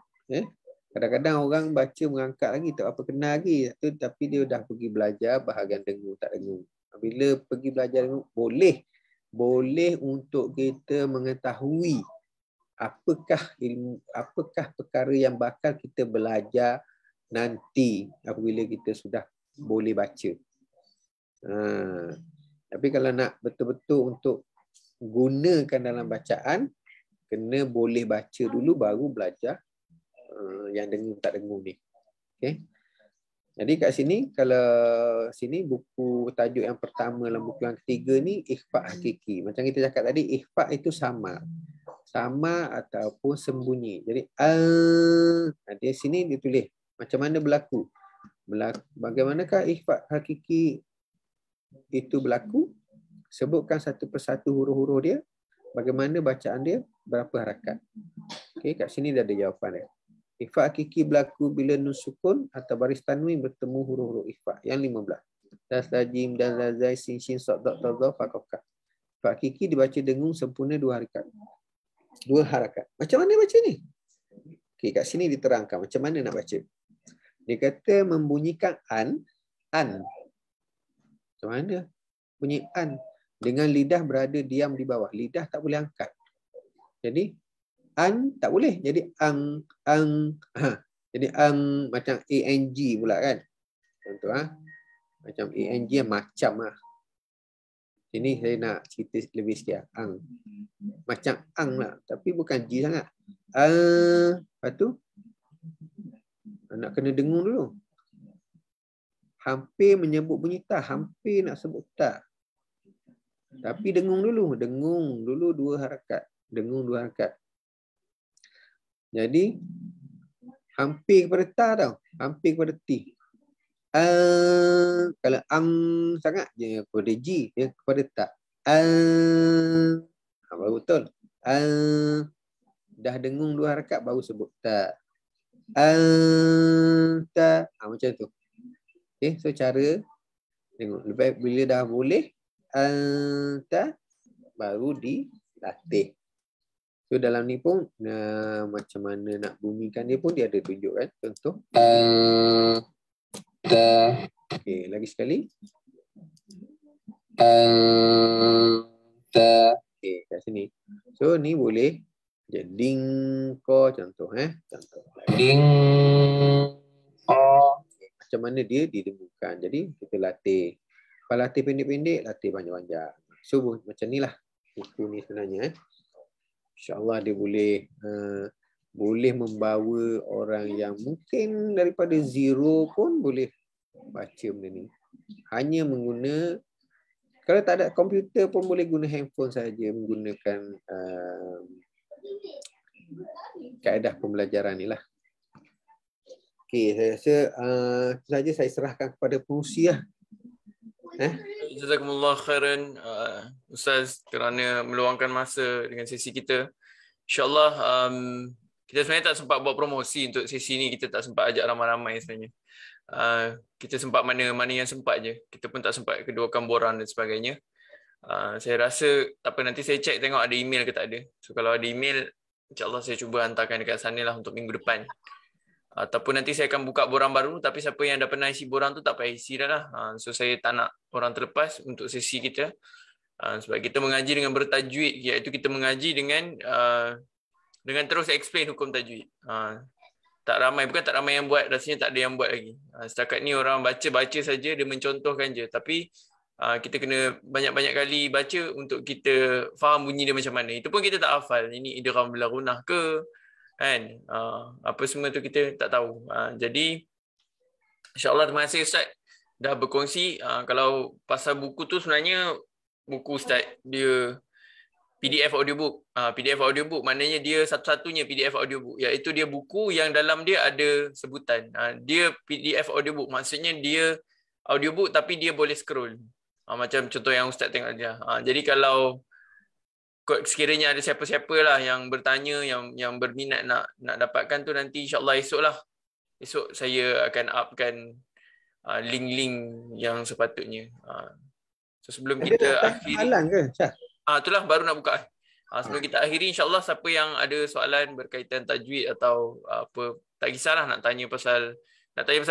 kadang-kadang orang baca mengangkat lagi, tak apa kena lagi, tapi dia dah pergi belajar bahagian dengung, tak dengung. Bila pergi belajar dengung, boleh untuk kita mengetahui apakah perkara yang bakal kita belajar nanti apabila kita sudah boleh baca. Tapi kalau nak betul-betul untuk gunakan dalam bacaan, kena boleh baca dulu baru belajar yang dengung tak dengung ni. Okay. Jadi kat sini, kalau sini buku tajuk yang pertama dalam buku yang ketiga ni, ikhfa hakiki. Macam kita cakap tadi, ikhfa itu sama ataupun sembunyi. Jadi di sini dia tulis macam mana berlaku. Bagaimanakah ikhfa hakiki itu berlaku? Sebutkan satu persatu huruf-huruf dia. Bagaimana bacaan dia? Berapa harakat? Okey, kat sini dah ada jawapan dia. Ikhfa hakiki berlaku bila nun sukun atau baris tanwin bertemu huruf-huruf ikhfa yang 15. Das, jim, dan zai, sin, shin, sad, dad, ta, dha, fa, kaf, kaf. Ikhfa hakiki dibaca dengung sempurna 2 harakat. 2 harakat. Macam mana baca ni? Okey, kat sini diterangkan macam mana nak baca. Dia kata membunyikan an. Macam mana? Bunyi an. Dengan lidah berada diam di bawah. Lidah tak boleh angkat. Jadi, an tak boleh. Jadi, ang. Jadi, ang macam ang pula kan. Contoh. Macam ang macam lah. Sini saya nak cerita lebih sikit. Ang. Macam ang lah. Tapi bukan G sangat. Lepas tu, nak kena dengung dulu. Hampir menyebut bunyi ta. Hampir nak sebut ta. Tapi dengung dulu. Dengung dulu 2 harakat. Dengung 2 harakat. Jadi, hampir kepada ta tau. Hampir kepada ti. Kalau sangat dia kepada G, dia kepada ta. Baru betul. Dah dengung 2 harakat baru sebut ta. Ta. Macam tu. Okay, so cara tengok. Lepas bila dah boleh, ta, baru dilatih. So dalam ni pun macam mana nak bunyikan dia pun dia ada tunjuk kan. Contoh. Ta. Okay, lagi sekali. Ta. Okay, kat sini. So ni boleh jadi ding ko contoh contoh. Ding ko. Okay, macam mana dia didengungkan. Jadi kita latih. Kalau latih pendek-pendek, latih panjang-panjang. So macam ni lah buku ni sebenarnya. InsyaAllah dia boleh membawa orang yang mungkin daripada zero pun boleh baca benda ni. Hanya kalau tak ada komputer pun boleh guna handphone saja, menggunakan kaedah pembelajaran ni lah. Okey, saya rasa itu saja saya serahkan kepada pengurusi lah. Jazakumullah khairan Ustaz kerana meluangkan masa dengan sesi kita. InsyaAllah kita sebenarnya tak sempat buat promosi untuk sesi ni. Kita tak sempat ajak ramai-ramai sebenarnya. Kita sempat mana yang sempat je. Kita pun tak sempat keduakan borang dan sebagainya. Saya rasa tak apa, nanti saya cek tengok ada email ke tak ada. So kalau ada email, insyaAllah saya cuba hantarkan dekat sana lah untuk minggu depan. Ataupun nanti saya akan buka borang baru, tapi siapa yang dah pernah isi borang tu tak payah isi dah lah. So saya tak nak orang terlepas untuk sesi kita. Sebab kita mengaji dengan bertajwid, iaitu kita mengaji dengan terus explain hukum tajwid. Bukan tak ramai yang buat, rasanya tak ada yang buat lagi. Setakat ni orang baca saja, dia mencontohkan je. Tapi kita kena banyak-banyak kali baca untuk kita faham bunyi dia macam mana. Itu pun kita tak hafal. Ini idgham bil ghunnah ke? Kan? Apa semua tu kita tak tahu. Jadi insyaAllah terima kasih Ustaz dah berkongsi. Kalau pasal buku tu sebenarnya buku Ustaz dia PDF audiobook. PDF audiobook maknanya dia satu-satunya PDF audiobook, iaitu dia buku yang dalam dia ada sebutan. Dia PDF audiobook maksudnya dia audiobook tapi dia boleh scroll. Macam contoh yang Ustaz tengok dia. Jadi kalau sekiranya ada siapa-siapa lah yang bertanya, yang berminat nak dapatkan tu, nanti insyaAllah esok saya akan upkan link-link yang sepatutnya. So sebelum kita akhiri, ke? itulah baru nak buka. Sebelum kita akhiri, insyaAllah siapa yang ada soalan berkaitan tajwid atau apa, tak kisahlah nak tanya pasal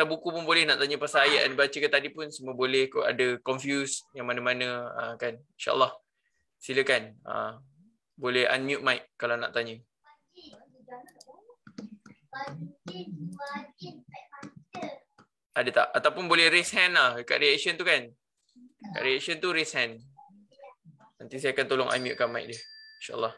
buku pun boleh, nak tanya pasal ayat yang dibaca ke tadi pun semua boleh. Kau ada confused yang mana-mana kan, insyaAllah silakan. Boleh unmute mic kalau nak tanya. Ada tak? Ataupun boleh raise hand lah dekat reaction tu kan. Dekat reaction tu raise hand. Nanti saya akan tolong unmute kan mic dia. InsyaAllah.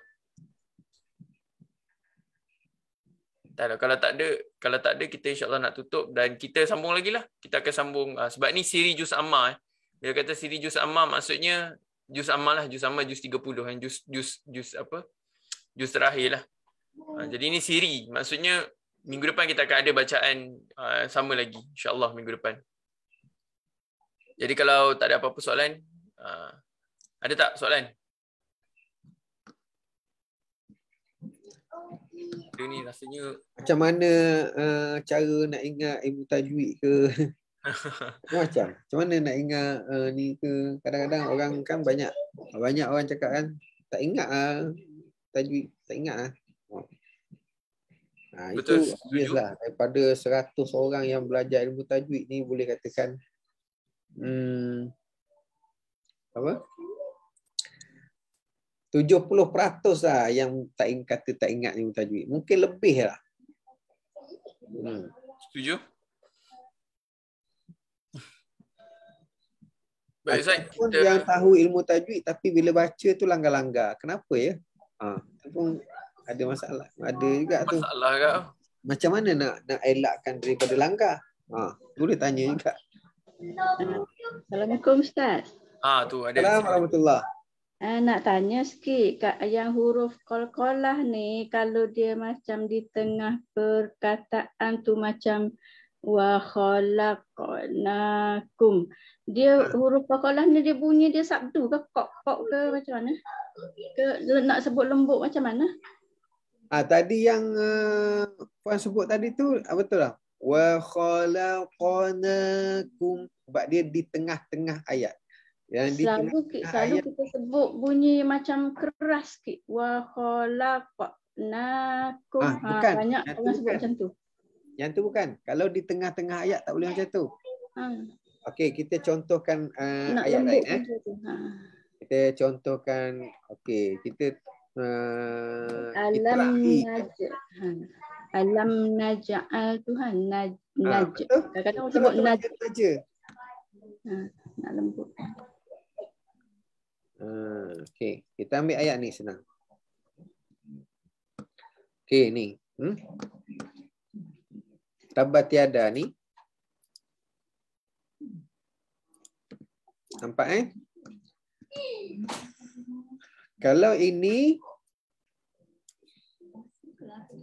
Kalau tak ada kita insyaAllah nak tutup dan kita sambung lagi lah. Kita akan sambung sebab ni siri juz amma. Bila kata siri juz amma maksudnya juz amma lah, juz amma juz 30 kan, juz apa? Juz terakhir lah. Jadi ini siri, maksudnya minggu depan kita akan ada bacaan sama lagi insya-Allah minggu depan. Jadi kalau tak ada apa-apa soalan, ada tak soalan? Dia ni rasanya macam mana cara nak ingat ilmu tajwid ke? Macam mana nak ingat ni ke? Kadang-kadang orang kan banyak orang cakap kan tak ingat tajwid, tak ingat betul, itu obvious lah. Daripada 100 orang yang belajar ilmu tajwid ni boleh katakan 70% lah yang tak ingat ilmu tajwid. Mungkin lebih lah. Setuju? Baik Ustaz, Ataupun kita yang tahu ilmu tajwid tapi bila baca tu langgar-langgar. Kenapa ya? Itu pun ada masalah. Ada juga tu. masalah ke? Macam mana nak elakkan daripada langgar? Boleh tanya juga. Assalamualaikum Ustaz. Tu ada. Assalamualaikum warahmatullahi. Nak tanya sikit, yang huruf qalqalah ni kalau dia macam di tengah perkataan tu macam wa khalaqnakum. Dia huruf qalqalah ni dia bunyi dia sabdu ke kok ke macam mana? Ke nak sebut lembut macam mana? Tadi yang Puan sebut tadi tu betul lah. Wa khalaqnakum. Sebab dia di tengah-tengah ayat. Yang di Selalu kita sebut bunyi macam keras sikit. Wa khalaqnakum. Bukan. Banyak Yang orang sebut macam tu. Yang tu bukan. Kalau di tengah-tengah ayat tak boleh macam tu. Okey, kita contohkan ayat lain. Kita contohkan. Okey, kita Alam naj'al Tuhan kadang-kadang orang sebut saja. Nak lembut. Okey, kita ambil ayat ni senang. Okey, ni. Tabat tiada ni. Nampak Kalau ini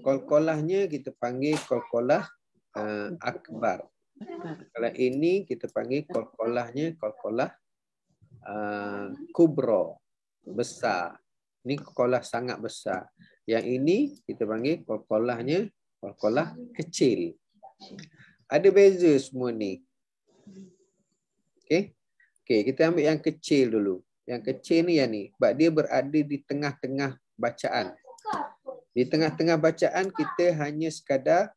qalqalahnya kita panggil qalqalah akbar. Kalau ini kita panggil qalqalahnya qalqalah kubra, besar. Ini qalqalah sangat besar. Yang ini kita panggil qalqalahnya qalqalah kecil. Ada beza semua ni. Okey. Okey, kita ambil yang kecil dulu. Yang kecil ni yang ni. Sebab dia berada di tengah-tengah bacaan. Di tengah-tengah bacaan kita hanya sekadar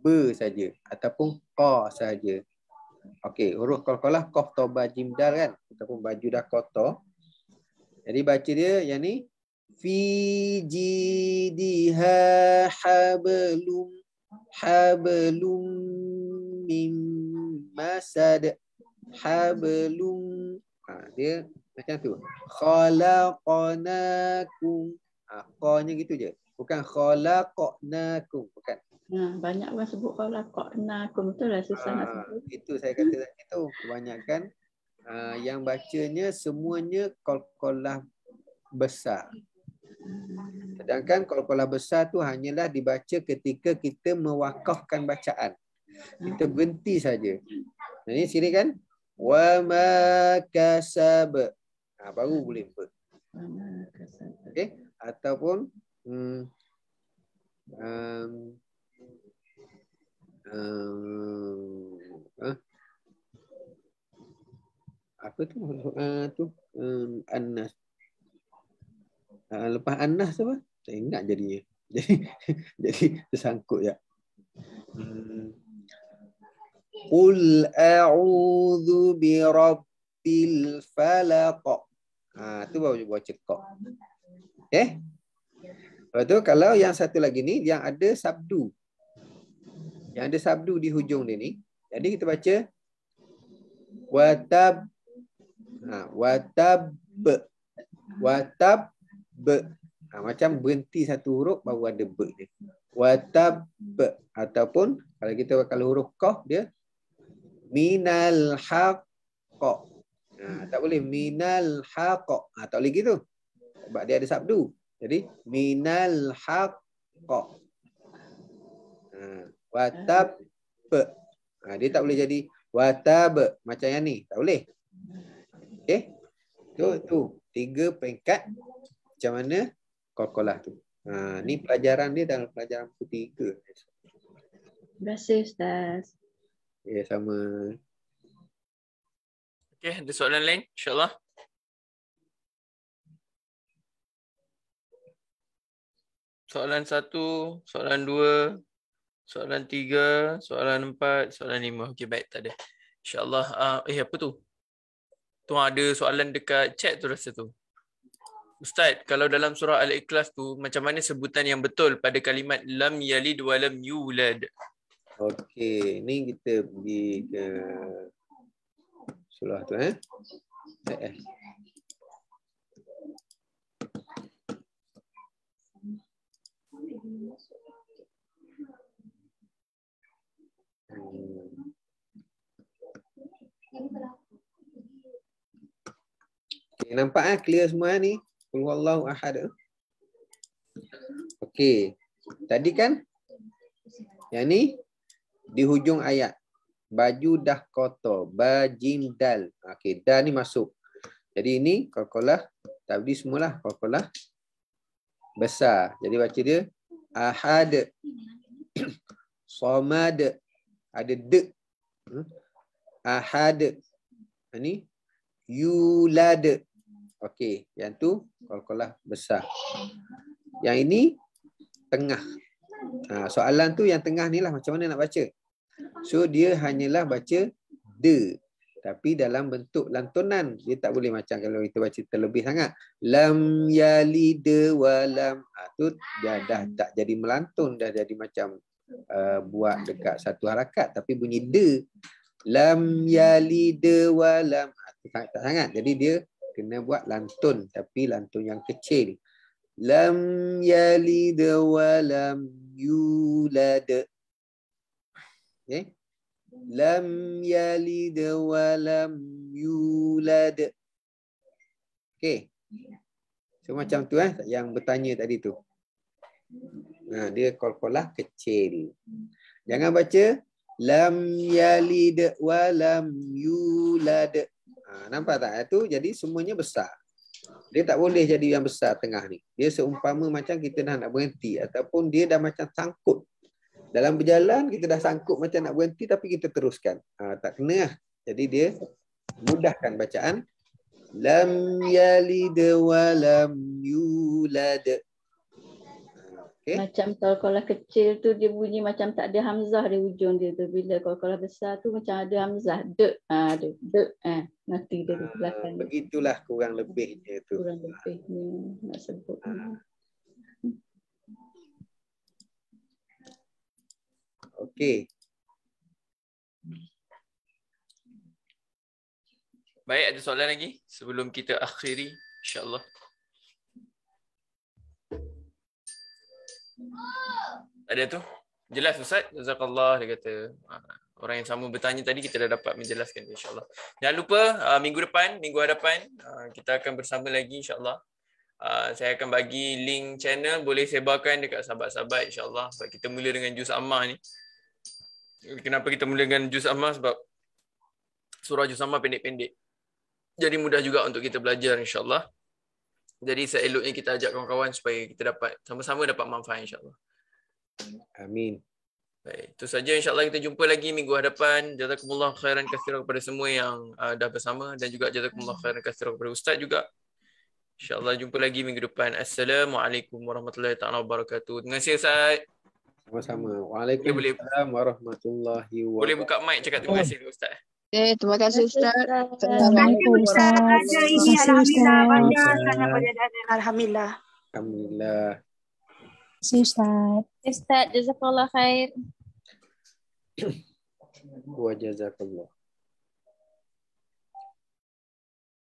ba saja ataupun qa saja. Okey, huruf qalqalah qaf ta ba jim dal kan ataupun baju dah kotor. Jadi baca dia yang ni fi jidiha hablum mim masad hablum. Dia macam tu. Khalaqnakum. Qa-nya gitu je. Bukan khalaqnakum, bukan. Banyak orang sebut khalaqnakum, betul lah susah nak sebut. Itu saya kata tadi tu. Kebanyakan yang bacanya semuanya qalqalah besar. Sedangkan qalqalah besar tu hanyalah dibaca ketika kita mewakafkan bacaan. Kita berhenti saja. Ini sini kan wa ma kasab. Baru boleh ber. Okey, ataupun apa tu annas. Lepas annas apa? Tak ingat jadinya. Jadi tersangkut ya. Qul a'udzu birabbil falaq. Tu baru baca qa. Lepas tu kalau yang satu lagi ni yang ada sabdu. Yang ada sabdu di hujung dia ni. Jadi kita baca watab macam berhenti satu huruf baru ada ba dia. Watab ataupun kalau huruf qaf dia minal haqq. Tak boleh minal haqq. Tak boleh gitu. Sebab dia ada sabdu. Jadi minal haqq. Watab. Dia tak boleh jadi watab macam yang ni. Tak boleh. Okey. Tu 3 peringkat macam mana qalqalah tu. Ni pelajaran dia dalam pelajaran buku 3. Terima kasih Ustaz. Ya, sama. Okey, ada soalan lain insya-Allah. Soalan 1, soalan 2, soalan 3, soalan 4, soalan 5. Okey, baik, tak ada. InsyaAllah. Apa tu? Tu ada soalan dekat chat tu rasa tu. Ustaz, kalau dalam surah Al-Ikhlas tu, macam mana sebutan yang betul pada kalimat lam yalid wa lam yulad? Okey, ni kita pergi ke Surah tu Okay, nampak clear semua ni? Qul huwallahu ahad. Okey. Tadi kan yang ni di hujung ayat. Baju dah kotor, bajim dal. Okey, dal ni masuk. Jadi ini qalqalah tadi semualah qalqalah besar. Jadi baca dia ahad. Samad. Ada d. Ahad. Ini yulad. Okey, yang tu qalqalah besar. Yang ini tengah. Soalan tu yang tengah ni lah macam mana nak baca. So dia hanyalah baca de. Tapi dalam bentuk lantunan. Dia tak boleh macam kalau kita baca terlebih sangat. Lam yalid wa lam. Tu dah tak jadi melantun. Dah jadi macam buat dekat satu harakat. Tapi bunyi de. Lam yalid wa lam. Tak sangat. Jadi dia kena buat lantun. Tapi lantun yang kecil. Lam yalid wa lam yulad. Okay. Lam yalid wa lam yulad. Okay. So macam tu yang bertanya tadi tu. Dia qalqalah kecil. Jangan baca lam yalid wa lam yulad. Nampak tak? Itu jadi semuanya besar. Dia tak boleh jadi yang besar tengah ni. Dia seumpama macam kita dah nak berhenti ataupun dia dah macam sangkut. Dalam berjalan kita dah sangkut macam nak berhenti tapi kita teruskan. Tak kena lah. Jadi dia mudahkan bacaan. Lam yalid wa lam yulad. Okay. Macam qalqalah kecil tu dia bunyi macam tak ada hamzah di ujung dia tu. Bila qalqalah besar tu macam ada hamzah. De. Nanti dia di belakang. Begitulah kurang lebihnya tu. Kurang lebihnya nak sebut. Okey. Baik, ada soalan lagi sebelum kita akhiri insya-Allah. Ada tu? Jelas Ustaz? Jazakallah, dia kata. Orang yang sama bertanya tadi kita dah dapat menjelaskan insya-Allah. Jangan lupa minggu hadapan kita akan bersama lagi insya-Allah. Saya akan bagi link channel, boleh sebarkan dekat sahabat-sahabat insya-Allah. Sebab kita mula dengan juz ammah ni. Kenapa kita mula dengan juz ammah? Sebab surah juz ammah pendek-pendek. Jadi mudah juga untuk kita belajar insya-Allah. Jadi seeloknya kita ajak kawan-kawan supaya kita dapat sama-sama dapat manfaat insya-Allah. Amin. Baik, itu saja insya-Allah, kita jumpa lagi minggu hadapan. Jazakumullah khairan katsiran kepada semua yang dah bersama dan juga jazakumullah khairan katsiran kepada ustaz juga. InsyaAllah jumpa lagi minggu depan. Assalamualaikum warahmatullahi wabarakatuh. Terima kasih Ustaz. Sama-sama. Waalaikumsalam warahmatullahi wabarakatuh. Boleh buka mic cakap terima kasih dulu Ustaz. Terima kasih Ustaz. Assalamualaikum Ustaz. Alhamdulillah. Alhamdulillah. Terima kasih Ustaz. Ustaz, jazakallah khair. Wa jazakallah.